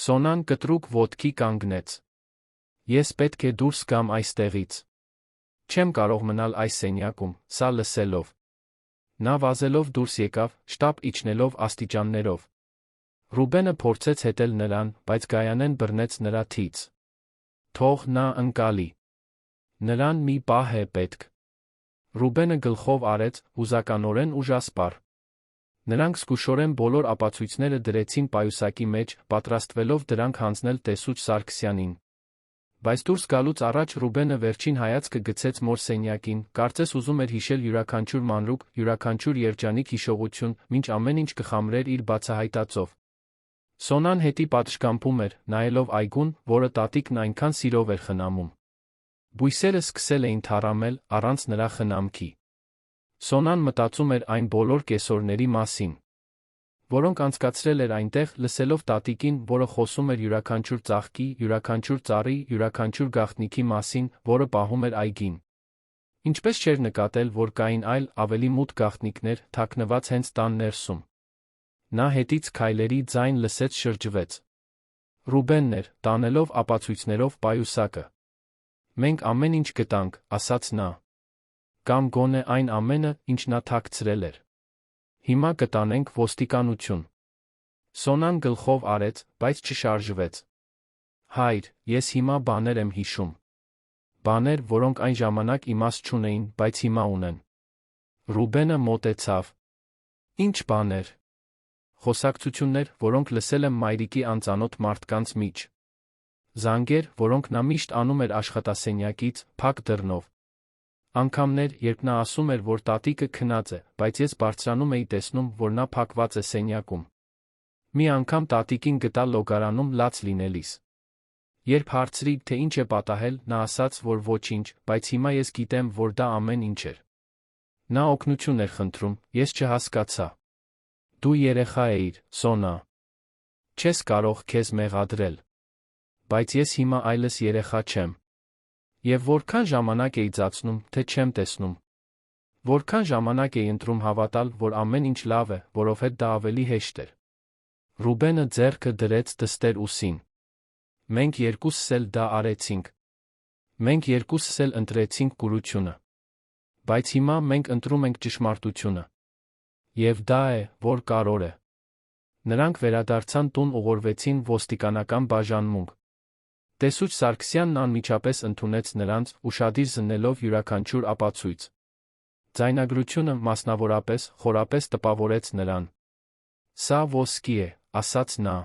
Սոնան կտրուկ ոտքի կանգնեց։ Ես պետք է դուրս գամ այստեղից։ Չեմ կարող մնալ այս սենյակում, սա լսելով։ Նա վազելով դուրս եկավ, շտապ իջնելով աստիճաններով։ Ռուբենը փորձեց հետել նրան, բայց Գայանեն բռնեց նրա թից։ Թող նա ընկալի։ Նրան մի պահ է պետք։ Ռուբենը գլխով արեց, հուզականորեն ուժասպառ։ Նրանք զգուշորեն բոլոր ապացույցները դրեցին պայուսակի մեջ, պատրաստվելով դրանք հանձնել տեսուչ Սարգսյանին։ Բայց դուրս գալուց առաջ Ռուբենը վերջին հայացքը գցեց մոր սենյակին, կարծես ուզում էր հիշել յուրաքանչյուր մանրուք, յուրաքանչյուր երջանիկ հիշողություն, մինչ ամեն ինչ կխամրեր իր բացահայտածով։ Սոնան հետի պատշգամբում էր, նայելով այգուն, որը տատիկն այնքան սիրով էր խնամում։ Բույսերը սկսել էին թառամել, առանց նրա խնամքի։ Սոնան մտածում էր այն բոլոր կեսօրների մասին, որոնք անցկացրել էր այնտեղ, լսելով տատիկին, որը խոսում էր յուրաքանչյուր ծաղկի, յուրաքանչյուր ծառի, յուրաքանչյուր գաղտնիքի մասին, որը պահում էր այգին։ Ինչպես չէր նկատել, որ կային այլ, ավելի մութ գաղտնիքներ, թաքնված հենց տան ներսում։ Նա հետից քայլերի ձայն լսեց, շրջվեց։ Ռուբենն էր, տանելով ապացույցներով պայուսակը։ Մենք ամեն ինչ գտանք, ասաց նա։ Կամ գոնե այն ամենը, ինչ նա թաքցրել էր։ Հիմա կտանենք ոստիկանություն։ Սոնան գլխով արեց, բայց չշարժվեց։ Հայր, ես հիմա բաներ եմ հիշում։ Բաներ, որոնք այն ժամանակ իմաստ չունեին, բայց հիմա ունեն։ Ռուբենը մոտեցավ։ Ինչ բաներ։ Խոսակցություններ, որոնք լսել եմ մայրիկի անծանոթ մարդկանց միջ։ Զանգեր, որոնք նա միշտ անում էր աշխատասենյակից, փակ դռնով։ Անգամներ, երբ նա ասում էր, որ տատիկը քնած է, բայց ես բարձրանում էի տեսնում, որ նա փակված է սենյակում։ Մի անգամ տատիկին գտա լոգարանում լաց լինելիս։ Երբ հարցրի, թե ինչ է պատահել, նա ասաց, որ ոչինչ, բայց հիմա ես գիտեմ, որ դա ամեն ինչ էր։ Նա օգնություն էր խնդրում, ես չհասկացա։ Դու երեխա էիր, Սոնա։ Չես կարող քեզ մեղադրել։ Բայց ես հիմա այլս երեխա չեմ։ Եվ որքան ժամանակ էի ծածնում, թե չեմ տեսնում։ Որքան ժամանակ էի ընտրում հավատալ, որ ամեն ինչ լավ է, որովհետև դա ավելի հեշտ էր։ Ռուբենը ձեռքը դրեց դստեր ուսին։ Մենք երկուսս էլ դա արեցինք։ Մենք երկուսս էլ ընտրեցինք կուրությունը։ Բայց հիմա մենք ընտրում ենք ճշմարտությունը։ Եվ դա է, որ կարևոր է։ Նրանք վերադարձան տուն, ուղղորդվեցին ոստիկանական բաժանմունք։ Տեսուչ Սարգսյանն անմիջապես ընդունեց նրանց, ուշադիր զննելով յուրաքանչյուր ապացույց։ Ձայնագրությունը, մասնավորապես, խորապես տպավորեց նրան։ Սա ոսկի է, ասաց նա։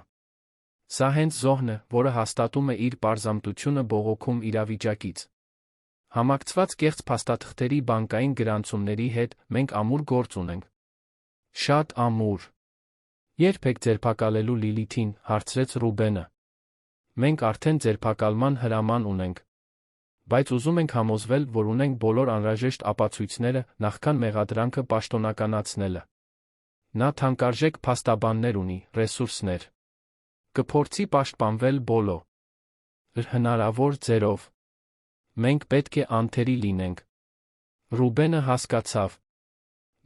Սա հենց զոհն է, որը հաստատում է իր պարզամտությունը բողոքում իրավիճակից։ Համակցված կեղծ փաստաթղթերի բանկային գրանցումների հետ մենք ամուր գործ ունենք։ Շատ ամուր։ Երբ եք ձերբակալելու Լիլիթին, հարցրեց Ռուբենը։ Մենք արդեն ձերբակալման հրաման ունենք։ Բայց ուզում ենք համոզվել, որ ունենք բոլոր անհրաժեշտ ապացույցները, նախքան մեղադրանքը պաշտոնականացնելը։ Նա թանկարժեք փաստաբաններ ունի, ռեսուրսներ։ Կփորձի պաշտպանվել բոլոր հնարավոր ձերով։ Մենք պետք է անթերի լինենք։ Ռուբենը հասկացավ։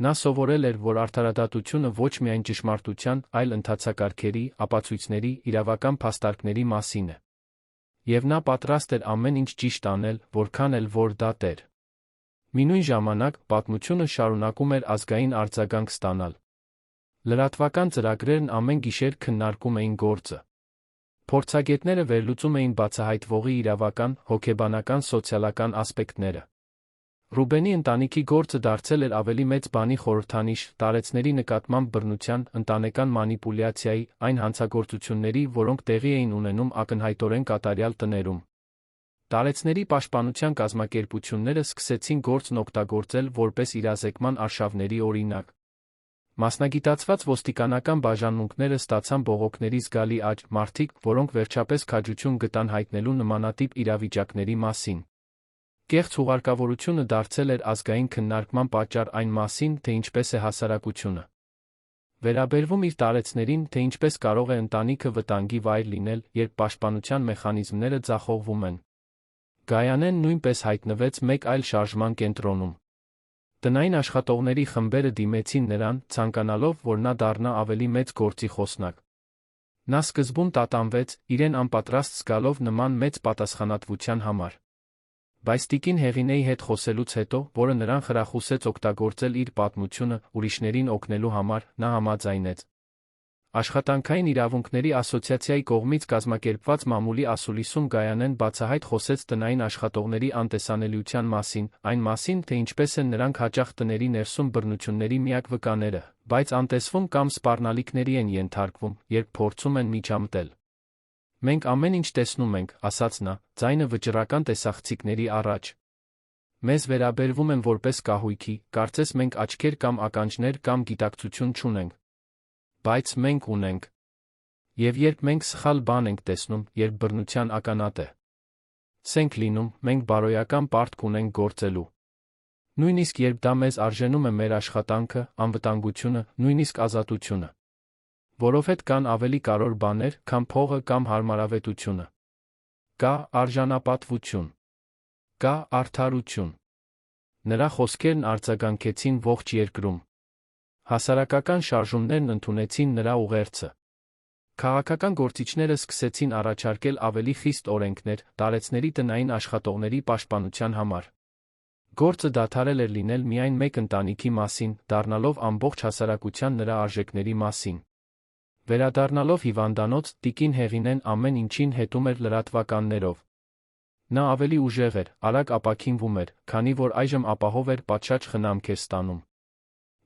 Նա սովորել էր, որ արդարադատությունը ոչ միայն ճշմարտության, այլ ընթացակարգերի, ապացույցների, իրավական փաստարկների մասին է։ Եվ նա պատրաստ էր ամեն ինչ ճիշտ անել, որքան էլ որ դա տեր։ Մինույն ժամանակ, պատմությունը շարունակում էր ազգային արձագանք ստանալ։ Լրատվական ծրագրերն ամեն գիշեր քննարկում էին գործը։ Փորձագետները վերլուծում էին բացահայտվողի իրավական, հոգեբանական, սոցիալական ասպեկտները։ Ռուբենի ընտանիքի գործը դարձել էր ավելի մեծ բանի խորհրդանիշ տարեցների նկատմամբ բռնության, ընտանեկան մանիպուլյացիայի, այն հանցագործությունների, որոնք տեղի էին ունենում ակնհայտորեն կատարյալ տներում։ Տարեցների պաշտպանության կազմակերպությունները սկսեցին գործն օգտագործել որպես իրազեկման արշավների օրինակ։ Մասնագիտացված ոստիկանական բաժանմունքները ստացան բողոքների զգալի աճ, մարդիկ, որոնք վերջապես քաջություն գտան հայտնելու նմանատիպ իրավիճակների մասին։ Կեղծ հուղարկավորությունը դարձել էր ազգային քննարկման պատճառ այն մասին, թե ինչպես է հասարակությունը վերաբերվում իր տարեցներին, թե ինչպես կարող է ընտանիքը վտանգի վայր լինել, երբ պաշտպանության մեխանիզմները ձախողվում են։ Գայանեն նույնպես հայտնվեց մեկ այլ շարժման կենտրոնում։ Տնային աշխատողների խմբերը դիմեցին նրան, ցանկանալով, որ նա դառնա ավելի մեծ գործի խոսնակ։ Նա սկզբում տատանվեց, իրեն անպատրաստ զգալով նման մեծ պատասխանատվության համար։ Բայց տիկին Հեղինեի հետ խոսելուց հետո, որը նրան խրախուսեց օգտագործել իր պատմությունը ուրիշներին օգնելու համար, նա համաձայնեց։ Աշխատանքային իրավունքների ասոցիացիայի կողմից կազմակերպված մամուլի ասուլիսում Գայանեն բացահայտ խոսեց տնային աշխատողների անտեսանելիության մասին, այն մասին, թե ինչպես են նրանք հաճախ տների ներսում բռնությունների միակ վկաները, բայց անտեսվում կամ սպառնալիքների են ենթարկվում, երբ փորձում են միջամտել։ Մենք ամեն ինչ տեսնում ենք, ասաց նա, ձայնը վճռական տեսախցիկների առաջ։ Մեզ վերաբերվում են որպես կահույքի, կարծես մենք աչքեր կամ ականջներ կամ գիտակցություն չունենք։ Բայց մենք ունենք։ Եվ երբ մենք սխալ բան ենք տեսնում, երբ բռնության ականատ է սենք լինում, մենք բարոյական պարտք ունենք գործելու։ Նույնիսկ երբ դա մեզ արժենում է մեր աշխատանքը, անվտանգությունը, նույնիսկ ազատությունը։ Որովհետև կան ավելի կարևոր բաներ, քան փողը կամ հարմարավետությունը։ Կա արժանապատվություն։ Կա արդարություն։ Նրա խոսքերն արձագանքեցին ողջ երկրում։ Հասարակական շարժումներն ընդունեցին նրա ուղերձը։ Քաղաքական գործիչները սկսեցին առաջարկել ավելի խիստ օրենքներ տարեցների տնային աշխատողների պաշտպանության համար։ Գործը դադարել էր լինել միայն մեկ ընտանիքի մասին, դառնալով ամբողջ հասարակության նրա արժեքների մասին։ Վերադառնալով հիվանդանոց, տիկին Հեղինեն ամեն ինչին հետում էր լրատվականներով։ Նա ավելի ուժեղ էր, արագ ապաքինվում էր, քանի որ այժմ ապահով էր պատշաճ խնամքեր ստանում։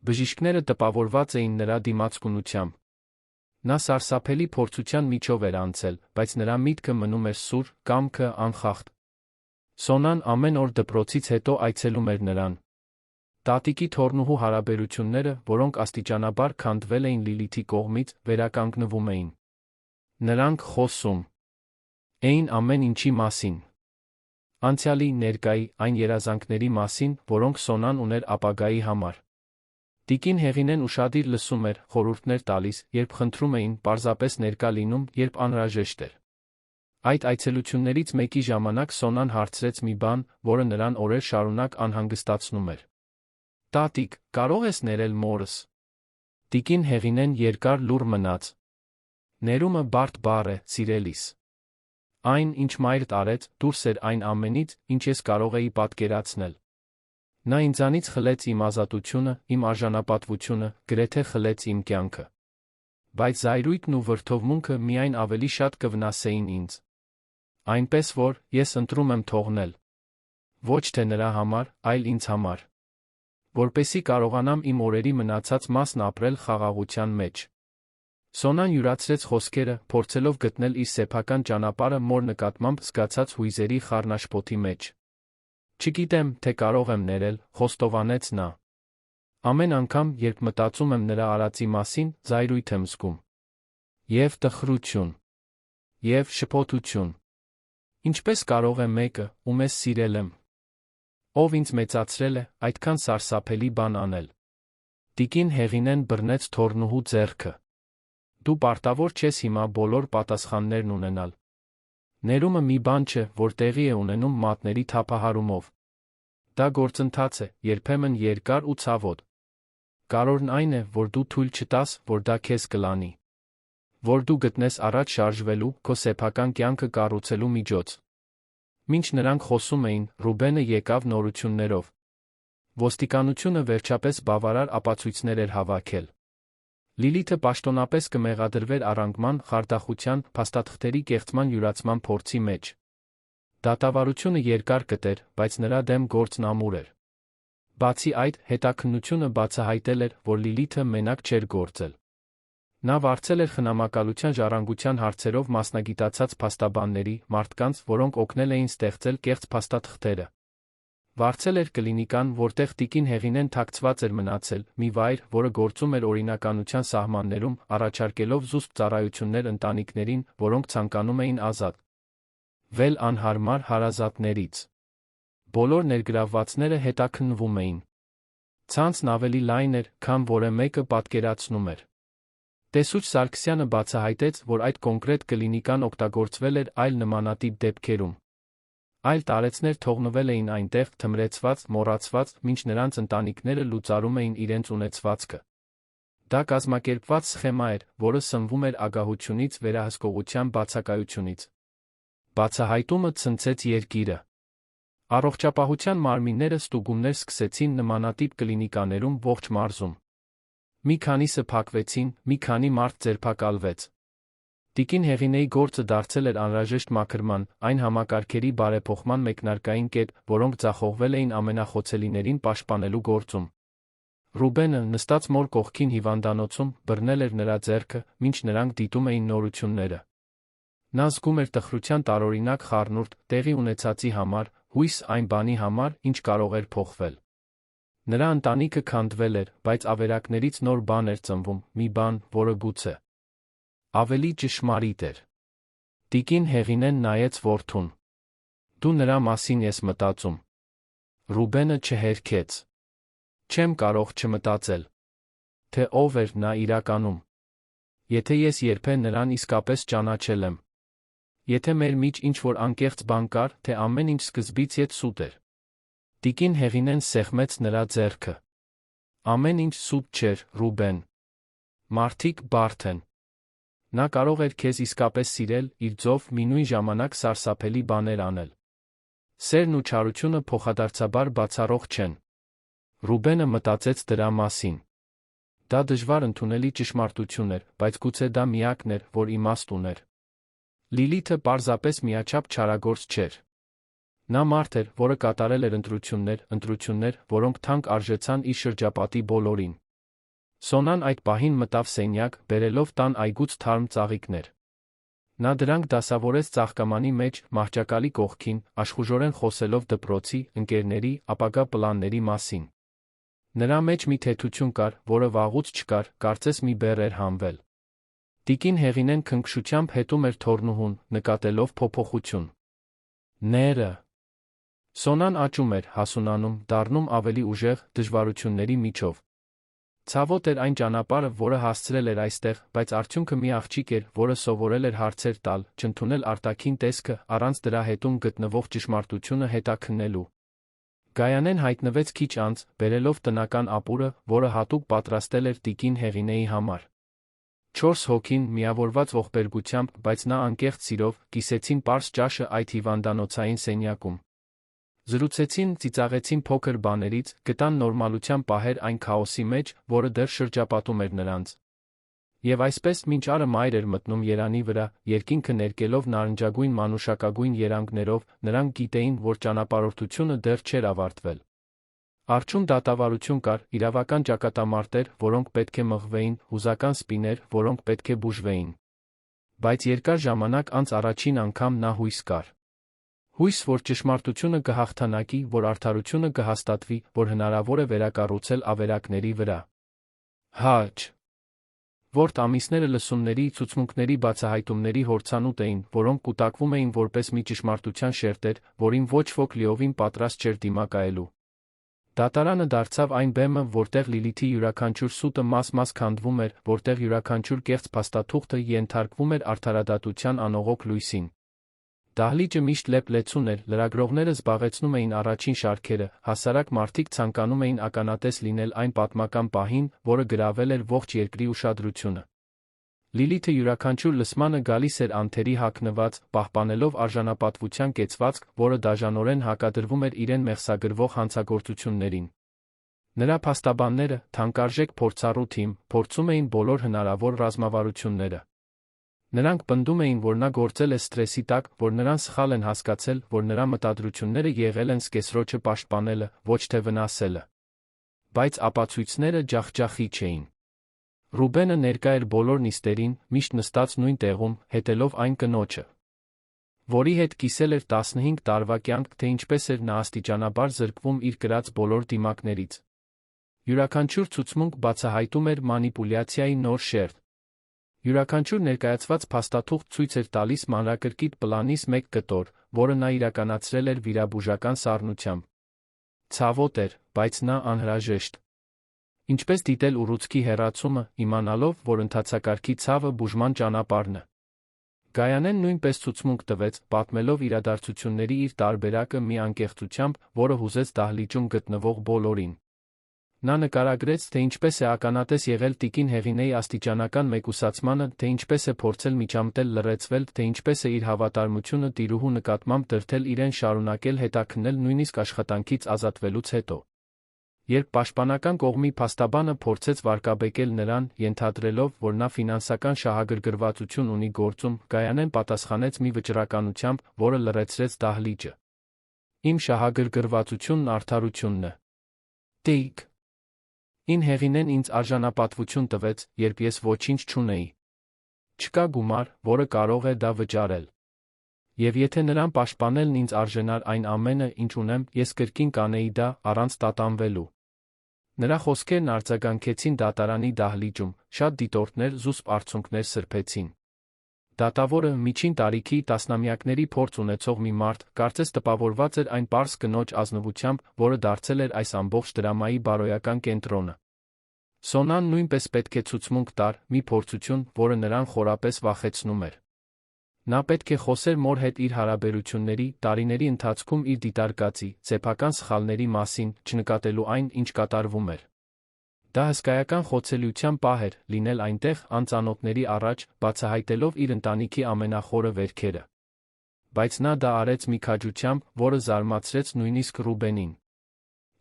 Բժիշկները տպավորված էին նրա դիմացկունությամբ։ Նա սարսափելի փորձության միջով էր անցել, բայց նրա միտքը մնում էր սուր, կամքը անխախտ։ Սոնան ամեն օր դպրոցից հետո այցելում էր նրան։ Տատիկի թոռնուհու հարաբերությունները, որոնք աստիճանաբար քանդվել էին Լիլիթի կողմից, վերականգնվում էին։ Նրանք խոսում էին ամեն ինչի մասին։ Անցյալի, ներկայի, այն երազանքների մասին, որոնք Սոնան ուներ ապագայի համար։ Տիկին Հեղինեն ուշադիր լսում էր, խորհուրդներ տալիս, երբ խնդրում էին, պարզապես ներկա լինում, երբ անհրաժեշտ էր։ Այդ այցելություններից մեկի ժամանակ Սոնան հարցրեց մի բան, որը նրան օրեր շարունակ անհանգստացնում էր։ Տատիկ, կարող ես ներել մորս։ Տիկին Հեղինեն երկար լուռ մնաց։ Ներումը բարդ բառ է, սիրելիս։ Այն, ինչ մայրդ արեց, դուրս էր այն ամենից, ինչ ես կարող էի պատկերացնել։ Նա ինձանից խլեց իմ ազատությունը, իմ արժանապատվությունը, գրեթե խլեց իմ կյանքը։ Բայց զայրույթն ու վրդովմունքը միայն ավելի շատ կվնասեին ինձ։ Այնպես որ, ես ընտրում եմ թողնել։ Ոչ թե նրա համար, այլ ինձ համար։ Որպեսզի կարողանամ իմ օրերի մնացած մասն ապրել խաղաղության մեջ։ Սոնան յուրացրեց խոսքերը, փորձելով գտնել իր սեփական ճանապարհը մոր նկատմամբ զգացած հույզերի խառնաշփոթի մեջ։ Չգիտեմ, թե կարող եմ ներել, խոստովանեց նա։ Ամեն անգամ, երբ մտածում եմ նրա արածի մասին, զայրույթ եմ զգում։ Եվ տխրություն։ Եվ շփոթություն։ Ինչպես կարող է մեկը, ում ես սիրել եմ, ով ինձ մեծացրել է, այդքան սարսափելի բան անել։ Տիկին Հեղինեն բռնեց թոռնուհու ձեռքը։ Դու պարտավոր չես հիմա բոլոր պատասխաններն ունենալ։ Ներումը մի բան չէ, որ տեղի է ունենում մատների թափահարումով։ Դա գործընթաց է, երբեմն երկար ու ցավոտ։ Կարևորն այն է, որ դու թույլ չտաս, որ դա քեզ կլանի։ Որ դու գտնես առաջ շարժվելու, քո սեփական կյանքը կառուցելու միջոց։ Մինչ նրանք խոսում էին, Ռուբենը եկավ նորություններով։ Ոստիկանությունը վերջապես բավարար ապացույցներ էր հավաքել։ Լիլիթը պաշտոնապես կմեղադրվեր առանգման, խարդախության, փաստաթղթերի կեղծման յուրացման փորձի մեջ։ Դատավարությունը երկար կտեր, բայց նրա դեմ գործն ամուր էր։ Բացի այդ, հետաքննությունը բացահայտել էր, որ Լիլիթը մենակ չէր գործել։ Նա վարձել էր խնամակալության ժառանգության հարցերով մասնագիտացած փաստաբանների, մարդկանց, որոնք օգնել էին ստեղծել կեղծ փաստաթղթերը։ Վարձել էր կլինիկան, որտեղ տիկին Հեղինեն թաքցված էր մնացել, մի վայր, որը գործում էր օրինականության սահմաններում, առաջարկելով զուսպ ծառայություններ ընտանիքներին, որոնք ցանկանում էին ազատվել անհարմար հարազատներից։ Բոլոր ներգրավվածները հետաքննվում էին։ Ցանցն ավելի լայն էր, քան որը մեկը պատկերացնում էր։ Տեսուչ Սարգսյանը բացահայտեց, որ այդ կոնկրետ կլինիկան օգտագործվել էր այլ նմանատիպ դեպքերում։ Այլ տարեցներ թողնվել էին այնտեղ, թմրեցված, մոռացված, մինչ նրանց ընտանիքները լուծարում էին իրենց ունեցվածքը։ Դա կազմակերպված սխեմա էր, որը սնվում էր ագահությունից, վերահսկողության բացակայությունից։ Բացահայտումը ցնցեց երկիրը։ Առողջապահության մարմինները ստուգումներ սկսեցին նմանատիպ կլինիկաներում ողջ մարզում։ Մի քանիսը փակվեցին, մի քանի մարդ ձերբակալվեց։ Տիկին Հեղինեի գործը դարձել էր անհրաժեշտ մաքրման, այն համակարգերի բարեփոխման մեկնարկային կետ, որոնք ձախողվել էին ամենախոցելիներին պաշտպանելու գործում։ Ռուբենը, նստած մոր կողքին հիվանդանոցում, բռնել էր նրա ձեռքը, մինչ նրանք դիտում էին նորությունները։ Նա զգում էր տխրության տարօրինակ խառնուրդ, տեղի ունեցածի համար, հույս այն բանի համար, ինչ կարող էր փոխվել։ Նրա ընտանիքը քանդվել էր, բայց ավերակներից նոր բան էր ծնվում, մի բան, որը գուցե ավելի ճշմարիտ էր։ Տիկին Հեղինեն նայեց որդուն։ Դու նրա մասին ես մտածում։ Ռուբենը չհերքեց։ Չեմ կարող չմտածել, թե ով էր նա իրականում։ Եթե ես երբեք նրան իսկապես ճանաչել եմ։ Եթե մեր միջ ինչ-որ անկեղծ բան կար, թե ամեն ինչ սկզբից ետ սուտ էր։ Տիկին Հեղինեն սեղմեց նրա ձեռքը։ Ամեն ինչ սուտ չէր, Ռուբեն։ Մարդիկ բարդ են։ Նա կարող էր քեզ իսկապես սիրել, իր ձով մի նույն ժամանակ սարսափելի բաներ անել։ Սերն ու չարությունը փոխադարձաբար բացառող չեն։ Ռուբենը մտածեց դրա մասին։ Դա դժվար ընդունելի ճշմարտություն էր, բայց գուցե դա միակն էր, որ իմաստ ուներ։ Լիլիթը պարզապես միաչափ չարագործ չէր։ Նա մարդ էր, որը կատարել էր ընտրություններ, որոնք թանկ արժեցան իր շրջապատի բոլորին։ Սոնան այդ պահին մտավ սենյակ, բերելով տան այգուց թարմ ծաղիկներ։ Նա դրանք դասավորեց ծաղկամանի մեջ, մահճակալի կողքին, աշխուժորեն խոսելով դպրոցի, ընկերների, ապագա պլանների մասին։ Նրա մեջ մի թեթություն կար, որը վաղուց չկար, կարծես մի բեռ էր հանվել։ Տիկին Հեղինեն քնքշությամբ հետում էր թոռնուհուն, նկատելով փոփոխություն։ Ները։ Սոնան աճում էր, հասունանում, դառնում ավելի ուժեղ, դժվարությունների միջով։ Ցավոտ էր այն ճանապարհը, որը հասցրել էր այստեղ, բայց արդյունքը մի աղջիկ էր, որը սովորել էր հարցեր տալ, չընդունել արտաքին տեսքը, առանց դրա հետում գտնվող ճշմարտությունը հետաքննելու։ Գայանեն հայտնվեց քիչ անց, բերելով տնական ապուրը, որը հատուկ պատրաստել էր տիկին Հեղինեի համար։ 4 հոգին, միավորված ողբերգությամբ, բայց նա անկեղծ սիրով, կիսեցին պարզ ճաշը այդ հիվանդանոցային սենյակում։ Զրուցեցին, ծիծաղեցին փոքր բաներից, գտան նորմալության պահեր այն քաոսի մեջ, որը դեռ շրջապատում էր նրանց։ Եվ այսպես, մինչ արը մայր էր մտնում երանի վրա, երկինքը ներկելով նարնջագույն մանուշակագույն երանգներով, նրանք գիտեին, որ ճանապարհորդությունը դեռ չէր ավարտվել։ Առջում դատավարություն կար, իրավական ճակատամարտեր, որոնք պետք է մղվեին, հուզական սպիներ, որոնք պետք է բուժվեին։ Բայց երկար ժամանակ անց առաջին անգամ նա հույս կար։ Հույս, որ ճշմարտությունը կհաղթանակի, որ արդարությունը կհաստատվի, որ հնարավոր է վերակառուցել ավերակների վրա։ Հաճ։ Որտ ամիսները լսումների, ցուցմունքների բացահայտումների հորցանուտ էին, որոնք կուտակվում էին որպես մի ճշմարտության շերտեր, որին ոչ ոք լիովին պատրաստ չէր դիմակայելու։ Դատարանը դարձավ այն բեմը, որտեղ Լիլիթի յուրաքանչյուր սուտը մաս-մաս քանդվում էր, որտեղ յուրաքանչյուր կեղծ փաստաթուղթը ենթարկվում էր արդարադատության անողոք լույսին։ Դահլիճը միշտ լեփ-լեցուն էր, լրագրողները զբաղեցնում էին առաջին շարքերը, հասարակ մարդիկ ցանկանում էին ականատես լինել այն պատմական պահին, որը գրավել էր ողջ երկրի ուշադրությունը։ Լիլիթը յուրաքանչյուր լսմանը գալիս էր անթերի հագնված, պահպանելով արժանապատվության կեցվածք, որը դաժանորեն հակադրվում էր իրեն մեղսագրվող հանցագործություններին։ Նրա փաստաբանները, թանկարժեք փորձառու թիմ, փորձում էին բոլոր հնարավոր ռազմավարությունները։ Նրանք պնդում էին, որ նա գործել է սթրեսի տակ, որ նրան սխալ են հասկացել, որ նրա մտադրությունները եղել են սկեսրոջը պաշտպանելը, ոչ թե վնասելը։ Բայց ապացույցները ջախջախի չէին։ Ռուբենը ներկա էր բոլոր նիստերին, միշտ նստած նույն տեղում, հետելով այն կնոջը, որի հետ կիսել էր 15 տարվա կյանք, թե ինչպես էր նա աստիճանաբար զրկվում իր կրած բոլոր դիմակներից։ Յուրաքանչյուր ցուցմունք բացահայտում էր մանիպուլյացիայի նոր շերտ։ Յուրաքանչյուր ներկայացված փաստաթուղթ ցույց էր տալիս մանրակրկիտ պլանից մեկ կտոր, որը նա իրականացրել էր վիրաբուժական սառնությամբ։ Ցավոտ էր, բայց նա անհրաժեշտ։ Ինչպես դիտել ուռուցքի հեռացումը, իմանալով, որ ընթացակարգի ցավը բուժման ճանապարհն է։ Գայանեն նույնպես ցուցմունք տվեց, պատմելով իրադարձությունների իր տարբերակը մի անկեղծությամբ, որը հուզեց դահլիճում գտնվող բոլորին։ Նա նկարագրեց, թե ինչպես է ականատես եղել տիկին Հեղինեի աստիճանական մեկուսացմանը, թե ինչպես է փորձել միջամտել լռեցվել, թե ինչպես է իր հավատարմությունը տիրուհու նկատմամբ դրդել իրեն շարունակել հետաքննել նույնիսկ աշխատանքից ազատվելուց հետո։ Երբ պաշտպանական կողմի փաստաբանը փորձեց վարկաբեկել նրան, ենթադրելով, որ նա ֆինանսական շահագրգռվածություն ունի գործում, Գայանեն պատասխանեց մի վճռականությամբ, որը լռեցրեց դահլիճը. «Իմ շահագրգռվածությունն արդարությունն է։ Տիկ. Ին Հեղինեն ինձ արժանապատվություն տվեց, երբ ես ոչինչ չունեի։ Չկա գումար, որը կարող է դա վճարել։ Եվ եթե նրան պաշտպանելն ինձ արժենար այն ամենը, ինչ ունեմ, ես կրկին կանեի դա, առանց տատանվելու»։ Նրա խոսքերն արձագանքեցին դատարանի դահլիճում, շատ դիտորդներ զուսպ արցունքներ սրբեցին։ Դատավորը, միջին տարիքի, տասնամյակների փորձ ունեցող մի մարդ, կարծես տպավորված էր այն պարզ կնոջ ազնվությամբ, որը դարձել էր այս ամբողջ դրամայի բարոյական կենտրոնը։ Սոնան նույնպես պետք է ցուցմունք տար, մի փորձություն, որը նրան խորապես վախեցնում էր։ Նա պետք է խոսեր մոր հետ իր հարաբերությունների, տարիների ընթացքում իր դիտարկածի, սեփական սխալների մասին, չնկատելու այն, ինչ կատարվում էր։ Դա հսկայական խոցելիության պահ էր, լինել այնտեղ, անծանոթների առաջ, բացահայտելով իր ընտանիքի ամենախորը վերքերը։ Բայց նա դա արեց մի քաջությամբ, որը զարմացրեց նույնիսկ Ռուբենին։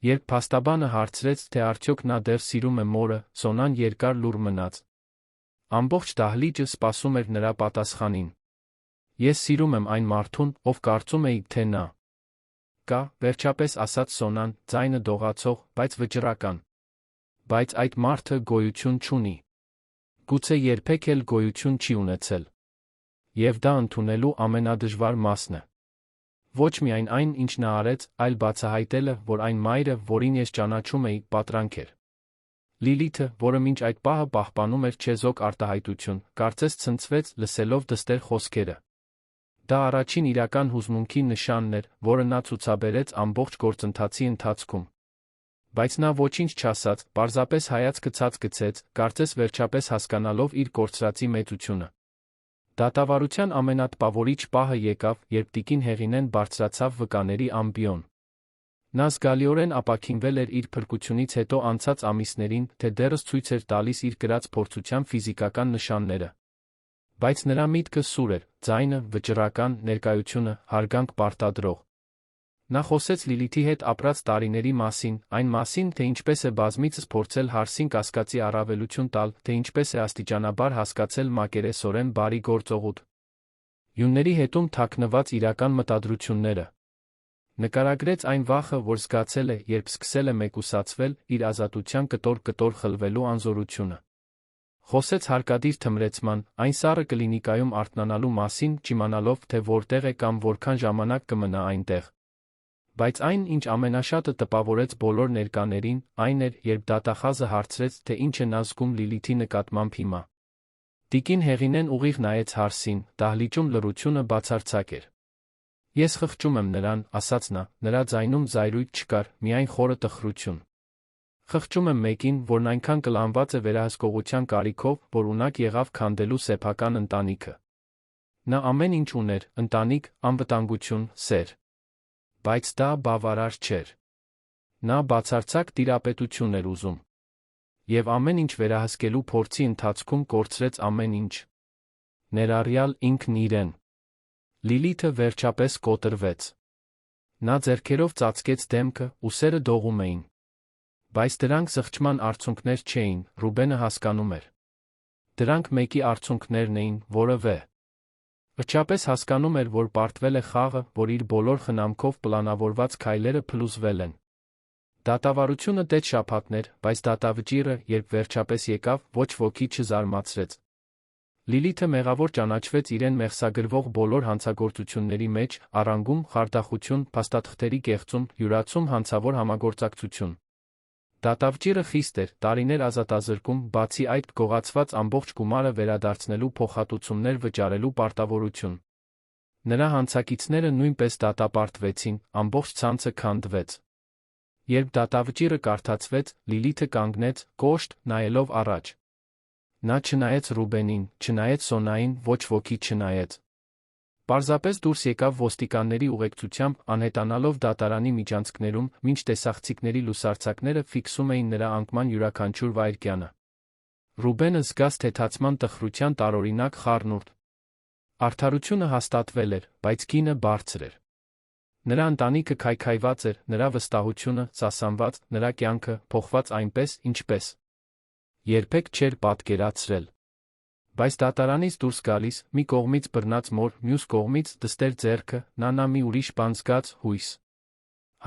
Երբ փաստաբանը հարցրեց, թե արդյոք նա դեռ սիրում է մորը, Սոնան երկար լուռ մնաց։ Ամբողջ դահլիճը սպասում էր նրա պատասխանին։ «Ես սիրում եմ այն մարդուն, ով կարծում էիք, թե նա կա», վերջապես ասաց Սոնան, ձայնը դողացող, բայց վճռական։ Բայց այդ մարդը գոյություն չունի։ Գուցե երբեք էլ գոյություն չի ունեցել։ Եվ դա ընդունելու ամենադժվար մասն է։ Ոչ միայն այն, ինչ նա արեց, այլ բացահայտելը, որ այն մայրը, որին ես ճանաչում էի, պատրանք էր։ Լիլիթը, որը մինչ այդ պահը պահպանում էր չեզոք արտահայտություն, կարծես ցնցվեց, լսելով դստեր խոսքերը։ Դա առաջին իրական հուզմունքի նշանն էր, որը նա ցուցաբերեց ամբողջ գործընթացի ընթացքում։ Բայց նա ոչինչ չասաց, պարզապես հայացքը ցած գցեց, կարծես վերջապես հասկանալով իր կորցրածի մեծությունը։ Դատավարության ամենատպավորիչ պահը եկավ, երբ տիկին Հեղինեն բարձրացավ վկաների ամբիոն։ Նա զգալիորեն ապաքինվել էր իր փրկությունից հետո անցած ամիսներին, թե դեռս ցույց էր տալիս իր կրած փորձության ֆիզիկական նշանները։ Բայց նրա միտքը սուր էր, ձայնը վճռական, ներկայությունը հարգանք պարտադրող։ Նա խոսեց Լիլիթի հետ ապրած տարիների մասին, այն մասին, թե ինչպես է բազմիցս փորձել հարսին կասկածի առավելություն տալ, թե ինչպես է աստիճանաբար հասկացել մակերեսորեն բարի գործողուտ յունների հետում թաքնված իրական մտադրությունները։ Նկարագրեց այն վախը, որ զգացել է, երբ սկսել է մեկուսացվել, իր ազատության կտոր-կտոր խլվելու անզորությունը։ Խոսեց հարկադիր թմրեցման, այն սառը կլինիկայում արթնանալու մասին, չիմանալով, թե որտեղ է կամ որքան ժամանակ կմնա այնտեղ։ Բայց այն, ինչ ամենաշատը տպավորեց բոլոր ներկաներին, այն էր, երբ դատախազը հարցրեց, թե ինչ է նա զգում Լիլիթի նկատմամբ հիմա։ Տիկին Հեղինեն ուղիղ նայեց հարսին, դահլիճում լռությունը բացարձակ էր։ «Ես խղճում եմ նրան», ասաց նա, նրա ձայնում զայրույթ չկար, միայն խորը տխրություն։ «Խղճում եմ մեկին, որն այնքան կլանված է վերահսկողության կարիքով, որ ունակ եղավ քանդելու սեփական ընտանիքը։ Նա ամեն ինչ ուներ՝ ընտանիք, անվտանգություն, սեր։ Բայց դա բավարար չէր։ Նա բացարձակ տիրապետություն էր ուզում։ Եվ ամեն ինչ վերահսկելու փորձի ընթացքում կորցրեց ամեն ինչ։ Ներառյալ ինքն իրեն»։ Լիլիթը վերջապես կոտրվեց։ Նա ձեռքերով ծածկեց դեմքը, ուսերը դողում էին։ Բայց դրանք զղջման արցունքներ չէին, Ռուբենը հասկանում էր։ Դրանք մեկի արցունքներն էին, որը վերջապես հասկանում էր, որ պարտվել է խաղը, որ իր բոլոր խնամքով պլանավորված քայլերը փլուզվել են։ Դատավարությունը տեց շաբաթներ, բայց դատավճիռը, երբ վերջապես եկավ, ոչ ոքի չզարմացրեց։ Լիլիթը մեղավոր ճանաչվեց իրեն մեղսագրվող բոլոր հանցագործությունների մեջ՝ առանգում, խարդախություն, փաստաթղթերի կեղծում, յուրացում, հանցավոր համագործակցություն։ Դատավճիռը խիստ էր, տարիներ ազատազրկում, բացի այդ, գողացված ամբողջ գումարը վերադարձնելու փոխհատուցումներ վճարելու պարտավորություն։ Նրա հանցակիցները նույնպես դատապարտվեցին, ամբողջ ցանցը քանդվեց։ Երբ դատավճիռը կարդացվեց, Լիլիթը կանգնեց, կոշտ, նայելով առաջ։ Նա չնայեց Ռուբենին, չնայեց Սոնային, ոչ ոքի չնայեց։ Պարզապես դուրս եկավ ոստիկանների ուղեկցությամբ, անհետանալով դատարանի միջանցքներում, մինչ տեսախցիկների լուսարձակները ֆիքսում էին նրա անկման յուրաքանչյուր վայրկյանը։ Ռուբենը զգաց թեթացման տխրության տարօրինակ խառնուրդ։ Արդարությունը հաստատվել էր, բայց գինը բարձր էր։ Նրա ընտանիքը քայքայված էր, նրա վստահությունը սասանված, նրա կյանքը փոխված այնպես, ինչպես երբեք չէր պատկերացրել։ Բայց դատարանից դուրս գալիս, մի կողմից բռնած մոր, մյուս կողմից դստեր ձեռքը, նա մի ուրիշ բան զգաց՝ հույս։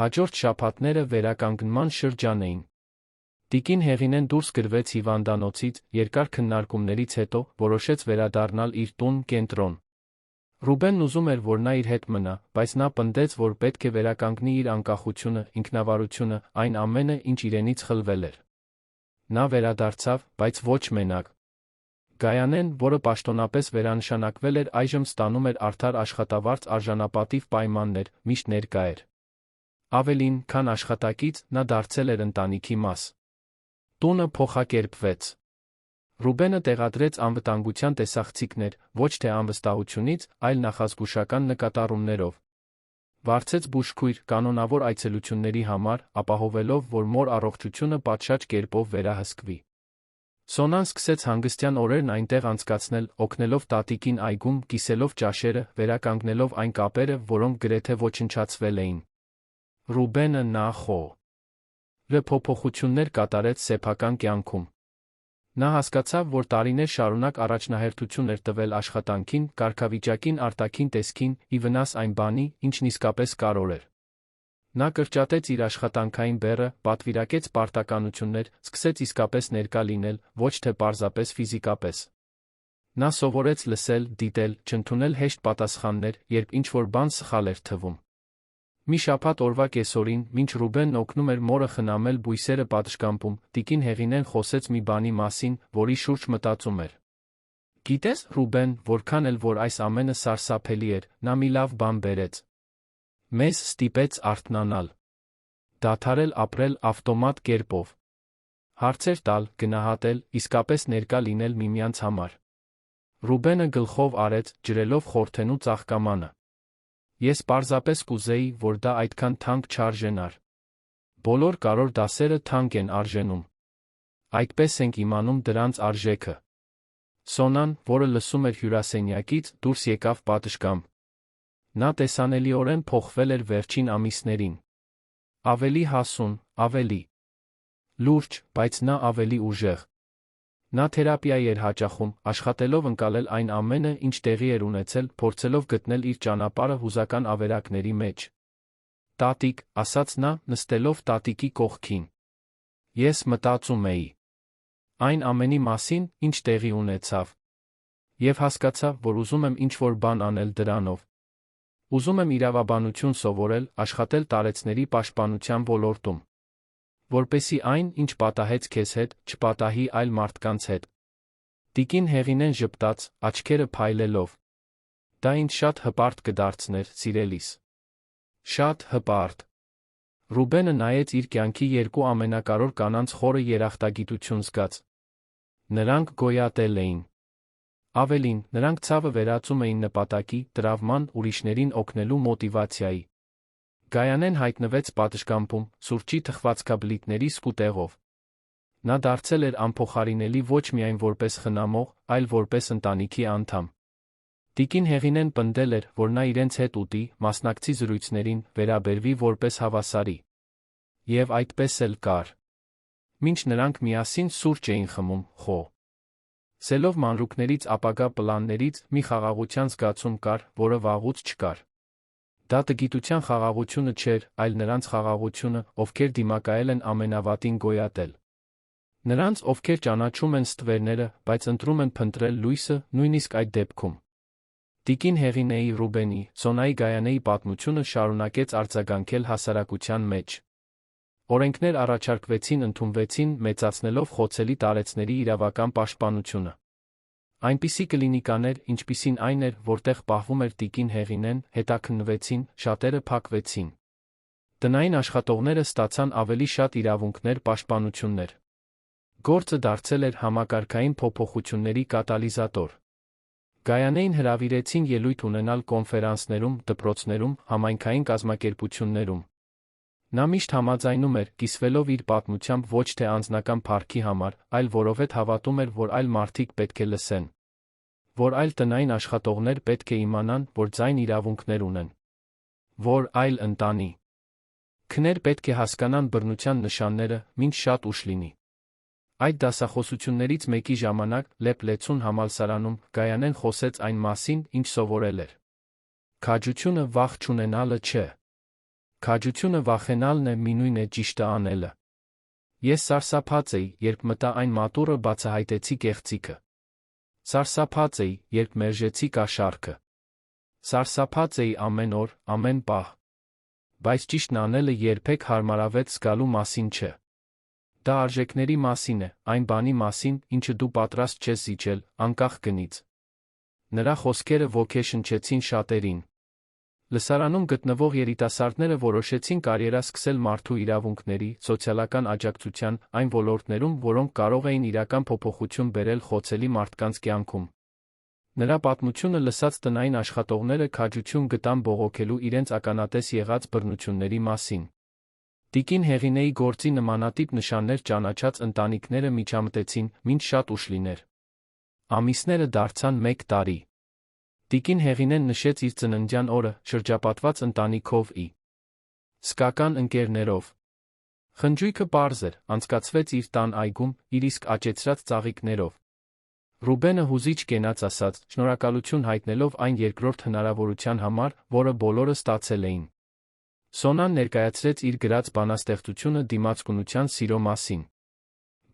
Հաջորդ շաբաթները վերականգնման շրջան էին։ Տիկին Հեղինեն դուրս գրվեց հիվանդանոցից, երկար քննարկումներից հետո որոշեց վերադառնալ իր տուն կենտրոն։ Ռուբենն ուզում էր, որ նա իր հետ մնա, բայց նա պնդեց, որ պետք է վերականգնի իր անկախությունը, ինքնավարությունը, այն ամենը, ինչ իրենից խլվել էր։ Նա վերադարձավ, բայց ոչ մենակ։ Գայանեն, որը պաշտոնապես վերանշանակվել էր, այժմ ստանում էր արդար աշխատավարձ արժանապատիվ պայմաններ, միշտ ներկա էր։ Ավելին, քան աշխատակից, նա դարձել էր ընտանիքի մաս։ Տունը փոխակերպվեց։ Ռուբենը տեղադրեց անվտանգության տեսախցիկներ, ոչ թե անվստահությունից, այլ նախազգուշական նկատառումներով։ Վարձեց բուժքույր կանոնավոր այցելությունների համար, ապահովելով, որ մոր առողջությունը պատշաճ կերպով վերահսկվի։ Սոնան սկսեց հանգստյան օրերն այնտեղ անցկացնել, օգնելով տատիկին այգում, կիսելով ճաշերը, վերականգնելով այն կապերը, որոնք գրեթե ոչնչացվել էին։ Ռուբենը նախ փոփոխություններ կատարեց սեփական կյանքում։ Նա հասկացավ, որ տարիներ շարունակ առաջնահերթություն էր տվել աշխատանքին, կարգավիճակին, արտաքին տեսքին, ի վնաս այն բանի, ինչն իսկապես կարևոր էր։ Նա կրճատեց իր աշխատանքային բեռը, պատվիրակեց պարտականություններ, սկսեց իսկապես ներկա լինել, ոչ թե պարզապես ֆիզիկապես։ Նա սովորեց լսել, դիտել, չընդունել հեշտ պատասխաններ, երբ ինչ-որ բան սխալ էր թվում։ Մի շաբաթ օրվա կեսօրին, մինչ Ռուբենն օգնում էր մորը խնամել բույսերը պատշգամբում, տիկին Հեղինեն խոսեց մի բանի մասին, որի շուրջ մտածում էր։ Գիտես, Ռուբեն, որքան էլ որ այս ամենը սարսափելի էր, նա մի լավ բան բերեց։ Մեզ ստիպեց արթնանալ։ Դադարել ապրել ավտոմատ կերպով։ Հարցեր տալ, գնահատել, իսկապես ներկա լինել միմյանց համար։ Ռուբենը գլխով արեց, ջրելով խորթենու ծաղկամանը։ Ես պարզապես կուզեի, որ դա այդքան թանկ չարժենար։ Բոլոր կարևոր դասերը թանկ են արժենում։ Այդպես ենք իմանում դրանց արժեքը։ Սոնան, որը լսում էր հյուրասենյակից, դուրս եկավ պատշգամբ։ Նա տեսանելիորեն փոխվել էր վերջին ամիսներին։ Ավելի հասուն, ավելի լուրջ, բայց նա ավելի ուժեղ։ Նա թերապիայի էր հաճախում, աշխատելով ընկալել այն ամենը, ինչ տեղի էր ունեցել, փորձելով գտնել իր ճանապարհը հուզական ավերակների մեջ։ Տատիկ, ասաց նա, նստելով տատիկի կողքին։ Ես մտածում էի այն ամենի մասին, ինչ տեղի ունեցավ։ Եվ հասկացա, որ ուզում եմ ինչ-որ բան անել դրանով։ Ուզում եմ իրավաբանություն սովորել, աշխատել տարեցների պաշտպանության ոլորտում։ Որպեսզի այն, ինչ պատահեց քեզ հետ, չպատահի այլ մարդկանց հետ։ Տիկին Հեղինեն ժպտաց, աչքերը փայլելով։ Դա ինձ շատ հպարտ կդարձներ, սիրելիս։ Շատ հպարտ։ Ռուբենը նայեց իր կյանքի երկու ամենակարևոր կանանց խորը երախտագիտություն զգաց։ Նրանք գոյատել էին։ Ավելին, նրանք ցավը վերածում էին նպատակի, տրավման, ուրիշներին օգնելու մոտիվացիայի։ Գայանեն հայտնվեց պատշգամբում, սուրճի թխվածքաբլիթների սկուտեղով։ Նա դարձել էր անփոխարինելի ոչ միայն որպես խնամող, այլ որպես ընտանիքի անդամ։ Տիկին Հեղինեն պնդել էր, որ նա իրենց հետ ուտի, մասնակցի զրույցներին, վերաբերվի որպես հավասարի։ Եվ այդպես էլ կար։ Մինչ նրանք միասին սուրճ էին խմում, խոսելով մանրուքներից, ապագա պլաններից, մի խաղաղության զգացում կար, որը վաղուց չկար։ Դա տգիտության խաղաղությունը չէր, այլ նրանց խաղաղությունը, ովքեր դիմակայել են ամենավատին գոյատել։ Նրանց, ովքեր ճանաչում են ստվերները, բայց ընտրում են փնտրել լույսը, նույնիսկ այդ դեպքում։ Տիկին Հեղինեի, Ռուբենի, Սոնայի Գայանեի պատմությունը շարունակեց արձագանքել հասարակության մեջ։ Օրենքներ առաջարկվեցին, ընդունվեցին, մեծացնելով խոցելի տարեցների իրավական պաշտպանությունը։ Այնպիսի կլինիկաներ, ինչպիսին այն էր, որտեղ պահվում էր տիկին Հեղինեն, հետաքննվեցին, շատերը փակվեցին։ Տնային աշխատողները ստացան ավելի շատ իրավունքներ, պաշտպանություններ։ Գործը դարձել էր համակարգային փոփոխությունների կատալիզատոր։ Գայանեին հրավիրեցին ելույթ ունենալ կոնֆերանսներում, դպրոցներում, համայնքային կազմակերպություններում։ Նա միշտ համաձայնում էր, կիսվելով իր պատմությամբ ոչ թե անձնական փառքի համար, այլ որովհետև հավատում էր, որ այլ մարդիկ պետք է լսեն, որ այլ տնային աշխատողներ պետք է իմանան, որ ձայն իրավունքներ ունեն, որ այլ ընտանի քներ պետք է հասկանան բռնության նշանները, մինչ շատ ուշ լինի։ Այդ դասախոսություններից մեկի ժամանակ Լեփլեցուն համալսարանում Գայանեն խոսեց այն մասին, ինչ սովորել էր։ Քաջությունը վախ չունենալը չէ։ Քաջությունը վախենալն է, մինույն է ճիշտը անելը։ Ես սարսափած էի, երբ մտա այն մատուռը, բացահայտեցի կեղծիքը։ Սարսափած էի, երբ մերժեցի կաշառքը։ Սարսափած էի ամեն օր, ամեն պահ։ Բայց ճիշտն անելը երբեք հարմարավետ զգալու մասին չէ։ Դա արժեքների մասին է, այն բանի մասին, ինչը դու պատրաստ չես զիջել, անկախ գնից։ Նրա խոսքերը ոգեշնչեցին շատերին։ Լսարանում գտնվող երիտասարդները որոշեցին կարիերա սկսել մարդու իրավունքների, սոցիալական աջակցության, այն ոլորտներում, որոնք կարող էին իրական փոփոխություն բերել խոցելի մարդկանց կյանքում։ Նրա պատմությունը լսած տնային աշխատողները քաջություն գտան բողոքելու իրենց ականատես եղած բռնությունների մասին։ Տիկին Հեղինեի գործի նմանատիպ նշաններ ճանաչած ընտանիքները միջամտեցին, մինչ շատ ուշ լիներ։ Ամիսները դարձան 1 տարի։ Տիկին Հեղինեն նշեց իր ծննդյան օրը, շրջապատված ընտանիքով ի սկական ընկերներով։ Խնջույքը պարզ էր, անցկացվեց իր տան այգում, իր իսկ աճեցրած ծաղիկներով։ Ռուբենը հուզիչ կենաց ասաց, շնորհակալություն հայտնելով այն երկրորդ հնարավորության համար, որը բոլորը ստացել էին։ Սոնան ներկայացրեց իր գրած բանաստեղծությունը դիմացկունության սիրո մասին։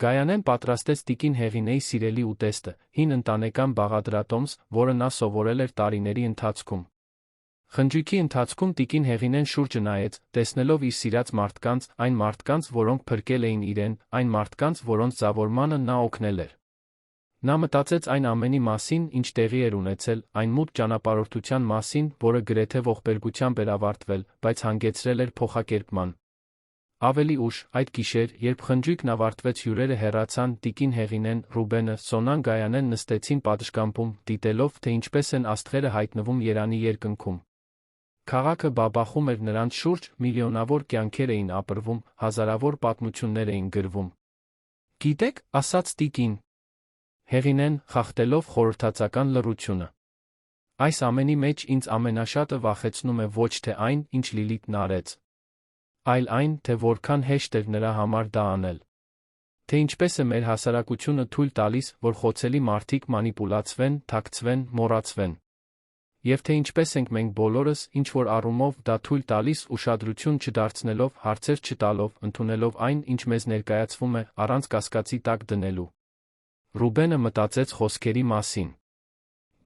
Գայանեն պատրաստեց տիկին Հեղինեի սիրելի ուտեստը, հին ընտանեկան բաղադրատոմս, որը նա սովորել էր տարիների ընթացքում։ Խնջույքի ընթացքում տիկին Հեղինեն շուրջը նայեց, տեսնելով իր սիրած մարդկանց, այն մարդկանց, որոնք փրկել էին իրեն, այն մարդկանց, որոնց ձավորմանը նա օգնել էր։ Նա մտածեց այն ամենի մասին, ինչ տեղի էր ունեցել, այն մութ ճանապարհորդության մասին, որը գրեթե ողբերգությամբ էր ավարտվել, բայց հանգեցրել էր փոխակերպման։ Ավելի ուշ, այդ գիշեր, երբ խնջույքն ավարտվեց, հյուրերը հեռացան, տիկին Հեղինեն, Ռուբենը, Սոնան Գայանեն նստեցին պատշգամբում, դիտելով, թե ինչպես են աստղերը հայտնվում Երանի երկնքում։ Քաղաքը բաբախում էր նրանց շուրջ, միլիոնավոր կյանքեր էին ապրվում, հազարավոր պատմություններ էին գրվում։ Գիտեք, ասաց տիկին Հեղինեն, խախտելով խորհրդածական լռությունը։ Այս ամենի մեջ ինձ ամենաշատը վախեցնում է ոչ թե այն, ինչ Լիլիթն արեց, այլ այն, թե որքան հեշտ էր նրա համար դա անել։ Թե ինչպես է մեր հասարակությունը թույլ տալիս, որ խոցելի մարդիկ մանիպուլացվեն, թաքցվեն, մոռացվեն։ Եվ թե ինչպես ենք մենք բոլորս, ինչ-որ առումով դա թույլ տալիս, ուշադրություն չդարձնելով, հարցեր չտալով, ընդունելով այն, ինչ մեզ ներկայացվում է, առանց կասկածի տակ դնելու։ Ռուբենը մտածեց խոսքերի մասին։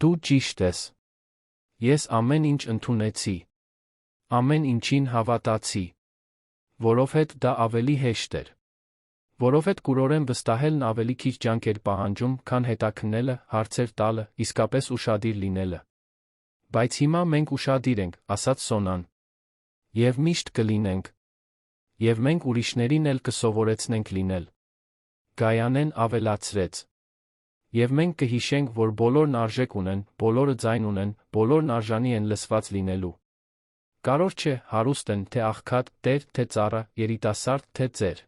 Դու ճիշտ ես։ Ես ամեն ինչ ընդունեցի։ Ամեն ինչին հավատացի։ Որովհետև դա ավելի հեշտ էր։ Որովհետև կուրորեն վստահելն ավելի քիչ ջանք էր պահանջում, քան հետաքննելը, հարցեր տալը, իսկապես ուշադիր լինելը։ Բայց հիմա մենք ուշադիր ենք, ասաց Սոնան։ Եվ միշտ կլինենք։ Եվ մենք ուրիշներին էլ կսովորեցնենք լինել։ Գայանեն ավելացրեց։ Եվ մենք կհիշենք, որ բոլորն արժեք ունեն, բոլորը ձայն ունեն, բոլորն արժանի են լսված լինելու։ Կարևոր չէ, հարուստ են, թե աղքատ, տեր, թե ծառա, երիտասարդ, թե ծեր։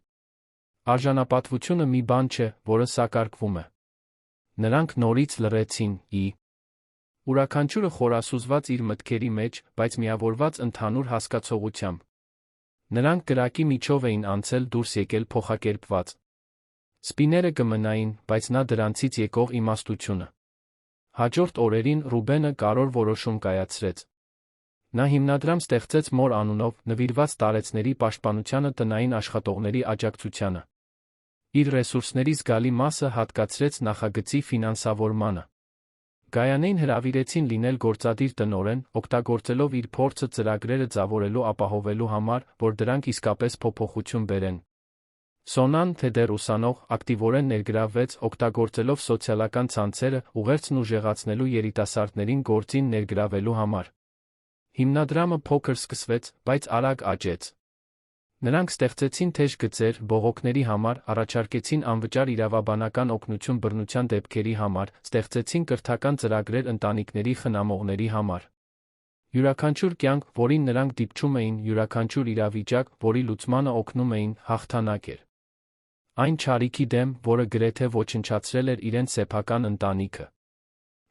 Արժանապատվությունը մի բան չէ, որը սակարկվում է։ Նրանք նորից լռեցին, ուրաքանչյուրը խորասուզված իր մտքերի մեջ, բայց միավորված ընդհանուր հասկացողությամբ։ Նրանք կրակի միջով էին անցել, դուրս եկել փոխակերպված։ Սպիները կմնային, բայց նա դրանցից եկող իմաստությունը։ Հաջորդ օրերին Ռուբենը կարևոր որոշում կայացրեց։ Նա հիմնադրամ ստեղծեց մոր անունով, նվիրված տարեցների պաշտպանությանը տնային աշխատողների աջակցությանը։ Իր ռեսուրսների զգալի մասը հատկացրեց նախագծի ֆինանսավորմանը։ Գայանեին հրավիրեցին լինել գործադիր տնօրեն, օգտագործելով իր փորձը ծրագրերը ձևավորելու ապահովելու համար, որ դրանք իսկապես փոփոխություն բերեն։ Սոնան, թե դեռ ուսանող, ակտիվորեն ներգրավվեց, օգտագործելով սոցիալական ցանցերը, ուղերձն ուժեղացնելու երիտասարդներին գործին ներգրավելու համար։ Հիմնադրամը փոքր սկսվեց, բայց արագ աճեց։ Նրանք ստեղծեցին թեժ գծեր բողոքների համար, առաջարկեցին անվճար իրավաբանական օգնություն բռնության դեպքերի համար, ստեղծեցին կրթական ծրագրեր ընտանիքների խնամողների համար։ Յուրաքանչյուր կյանք, որին նրանք դիպչում էին, յուրաքանչյուր իրավիճակ, որի լուծմանը օգնում էին, հաղթանակ էր։ Այն չարիքի դեմ, որը գրեթե ոչնչացրել էր իրենց սեփական ընտանիքը։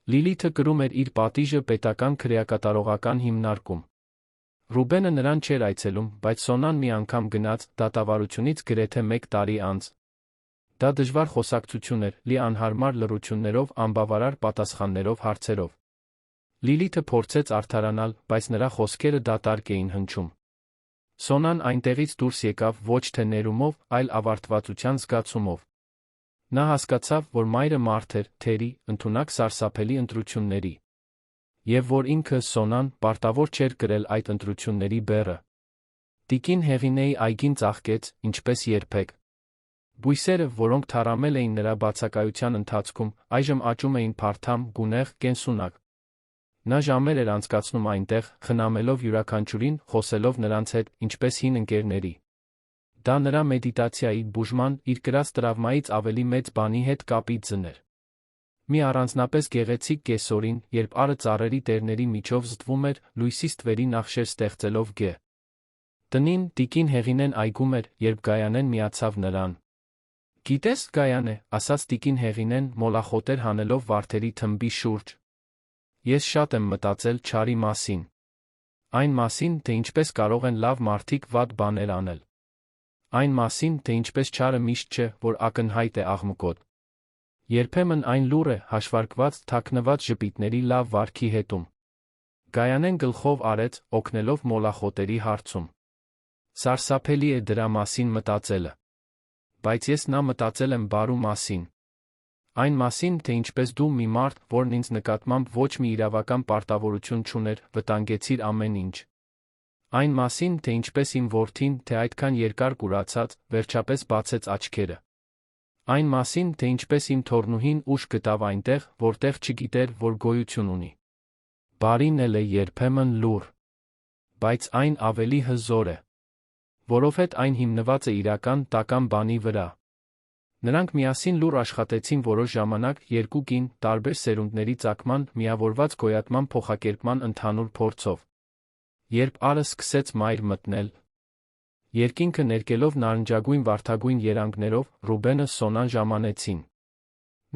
Լիլիթը կրում էր իր պատիժը պետական քրեակատարողական հիմնարկում։ Ռուբենը նրան չէր այցելում, բայց Սոնան մի անգամ գնաց, դատավարությունից գրեթե 1 տարի անց։ Դա դժվար խոսակցություն էր, լի անհարմար լռություններով, անբավարար պատասխաններով հարցերով։ Լիլիթը փորձեց արդարանալ, բայց նրա խոսքերը դատարկ էին հնչում։ Սոնան այնտեղից դուրս եկավ ոչ թե ներումով, այլ ավարտվածության զգացումով։ Նա հասկացավ, որ մայրը մարդ էր, թերի, ընդունակ սարսափելի ընտրությունների։ Եվ որ ինքը, Սոնան, պարտավոր չէր կրել այդ ընտրությունների բեռը։ Տիկին Հեղինեի այգին ծաղկեց, ինչպես երբեք։ Բույսերը, որոնք թառամել էին նրա բացակայության ընթացքում, այժմ աճում էին փարթամ, գունեղ, կենսունակ։ Նա ժամեր էր անցկացնում այնտեղ, խնամելով յուրաքանչյուրին, խոսելով նրանց հետ, ինչպես հին ընկերների։ Դա նրա մեդիտացիայի, բուժման, իր կրած տրավմայից ավելի մեծ բանի հետ կապի ձն էր։ Մի առանձնապես գեղեցիկ կեսօրին, երբ արը ծառերի տերների միջով զտվում էր, լույսի ստվերի նախշեր ստեղծելով Գ. Տնին, տիկին Հեղինեն այգում էր, երբ Գայանեն միացավ նրան։ «Գիտես, Գայանե», ասաց տիկին Հեղինեն, մոլախոտեր հանելով վարդերի թմբի շուրջ։ «Ես շատ եմ մտածել չարի մասին։ Այն մասին, թե ինչպես կարող են լավ մարդիկ վատ բաներ անել։ Այն մասին, թե ինչպես չարը միշտ չէ, որ ակնհայտ է աղմկոտ։ Երբեմն այն լուռ է, հաշվարկված, թաքնված ժպիտների լավ վարքի հետում»։ Գայանեն գլխով արեց, օգնելով մոլախոտերի հարցում։ Սարսափելի է դրա մասին մտածելը։ Բայց ես նա մտածել եմ բարու մասին։ Այն մասին, թե ինչպես դու մի մարդ, որն ինձ նկատմամբ ոչ մի իրավական պարտավորություն չուներ, վտանգեցիր ամեն ինչ։ Այն մասին, թե ինչպես իմ որդին, թե այդքան երկար կուրացած, վերջապես բացեց աչքերը։ Այն մասին, թե ինչպես իմ թոռնուհին ուժ գտավ այնտեղ, որտեղ չգիտեր, որ գոյություն ունի։ Բարին էլ է երբեմն լուռ։ Բայց այն ավելի հզոր է։ Որովհետև այն հիմնված է իրական, տական բանի վրա։ Նրանք միասին լուռ աշխատեցին որոշ ժամանակ, երկու կին, տարբեր սերունդների ծագման, միավորված գոյատման փոխակերպման ընդհանուր փորձով։ Երբ արը սկսեց մայր մտնել, երկինքը ներկելով նարնջագույն վարդագույն երանգներով, Ռուբենը Սոնան ժամանեցին։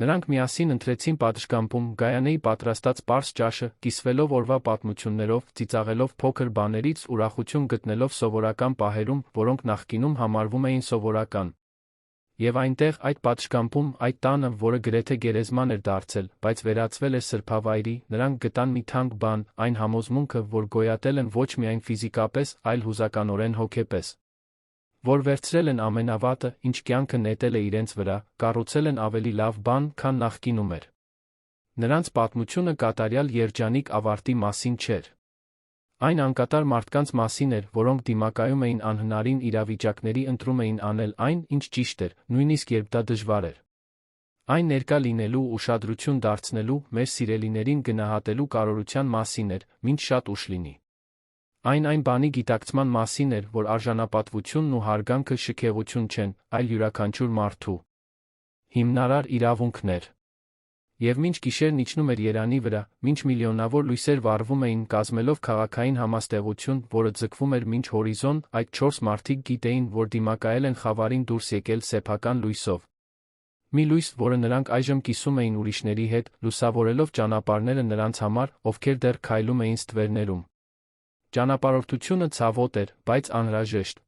Նրանք միասին ընթրեցին պատշգամբում, Գայանեի պատրաստած պարզ ճաշը, կիսվելով օրվա պատմություններով, ծիծաղելով փոքր բաներից, ուրախություն գտնելով սովորական պահերում, որոնք նախկինում համարվում էին սովորական։ Եվ այնտեղ, այդ պատշգամբում, այդ տանը, որը գրեթե գերեզման էր դարձել, բայց վերածվել էր սրբավայրի, նրանք գտան մի թանկ բան, այն համոզմունքը, որ գոյատել են ոչ միայն ֆիզիկապես, այլ հուզականորեն հոգեպես։ Որ վերցրել են ամենավատը, ինչ կյանքը նետել է իրենց վրա, կառուցել են ավելի լավ բան, քան նախկինում էր։ Նրանց պատմությունը կատարյալ երջանիկ ավարտի մասին չէր։ Այն անկատար մարդկանց մասին էր, որոնք դիմակայում էին անհնարին իրավիճակների, ընտրում էին անել այն, ինչ ճիշտ էր, նույնիսկ երբ դա դժվար էր։ Այն ներկա լինելու, ուշադրություն դարձնելու, մեր սիրելիներին գնահատելու կարողության մասին էր, մինչ շատ ուշ լինի։ Այն բանի գիտակցման մասին էր, որ արժանապատվությունն ու հարգանքը շքեղություն չեն, այլ յուրաքանչյուր մարդու հիմնարար իրավունքներ։ Եվ մինչ գիշերն իջնում էր Երանի վրա, մինչ միլիոնավոր լույսեր վառվում էին, կազմելով քաղաքային համաստեղություն, որը ձգվում էր մինչ հորիզոն, այդ 4 մարդիկ գիտեին, որ դիմակայել են խավարին դուրս եկել սեփական լույսով։ Մի լույս, որը նրանք այժմ կիսում էին ուրիշների հետ, լուսավորելով ճանապարհները նրանց համար, ովքեր դեռ քայլում էին ստվերներում։ Ճանապարհորդությունը ցավոտ էր, բայց անհրաժեշտ։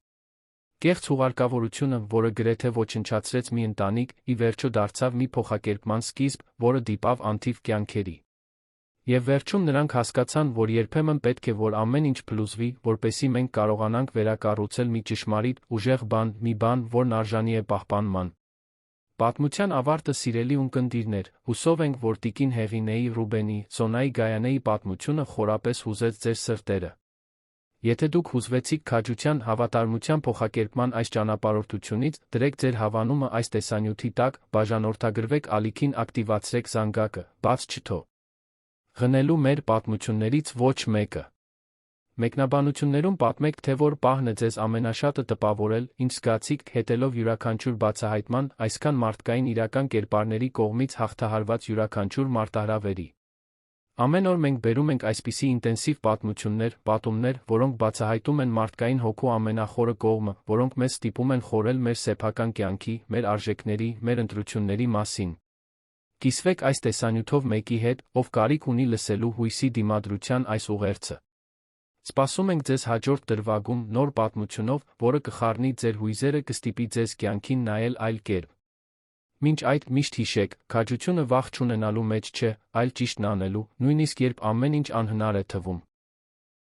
Կեղծ հուղարկավորությունը, որը գրեթե ոչնչացրեց մի ընտանիք, ի վերջո դարձավ մի փոխակերպման սկիզբ, որը դիպավ անթիվ կյանքերի։ Եվ վերջում նրանք հասկացան, որ երբեմն պետք է որ ամեն ինչ փլուզվի, որպեսզի մենք կարողանանք վերակառուցել մի ճշմարիտ, ուժեղ բան, մի բան, որն արժանի է պահպանման։ Պատմության ավարտը, սիրելի ունկնդիրներ, հուսով ենք, որ տիկին Հեղինեի, Ռուբենի, Սոնայի Գայանեի պատմությունը խորապես հուզեց ձեր սրտերը։ Եթե դուք հուզվեցիք քաջության, հավատարմության փոխակերպման այս ճանապարհորդությունից, դրեք ձեր հավանումը այս տեսանյութի տակ, բաժանորդագրվեք ալիքին, ակտիվացրեք զանգակը, բաց չթող գնելու մեր պատմություններից ոչ մեկը։ Մեկնաբանություններում պատմեք, թե որ պահն է ձեզ ամենաշատը տպավորել, ինչ զգացիք, հետելով յուրաքանչյուր բացահայտման, այսքան մարդկային իրական կերպարների կողմից հաղթահարված յուրաքանչյուր մարտահրավերի։ Ամեն օր մենք բերում ենք այսպիսի ինտենսիվ պատմություններ, պատումներ, որոնք բացահայտում են մարդկային հոգու ամենախորը կողմը, որոնք մեզ ստիպում են խորել մեր սեփական կյանքի, մեր արժեքների, մեր ընտրությունների մասին։ Կիսվեք այս տեսանյութով մեկի հետ, ով կարիք ունի լսելու հույսի դիմադրության այս ուղերձը։ Սպասում ենք ձեզ հաջորդ դրվագում նոր պատմությունով, որը կխառնի ձեր հույզերը, կստիպի ձեզ կյանքին նայել այլ կերպ։ Մինչ այդ միշտ հիշեք, քաջությունը վախ չունենալու մեջ չէ, այլ ճիշտն անելու, նույնիսկ երբ ամեն ինչ անհնար է թվում։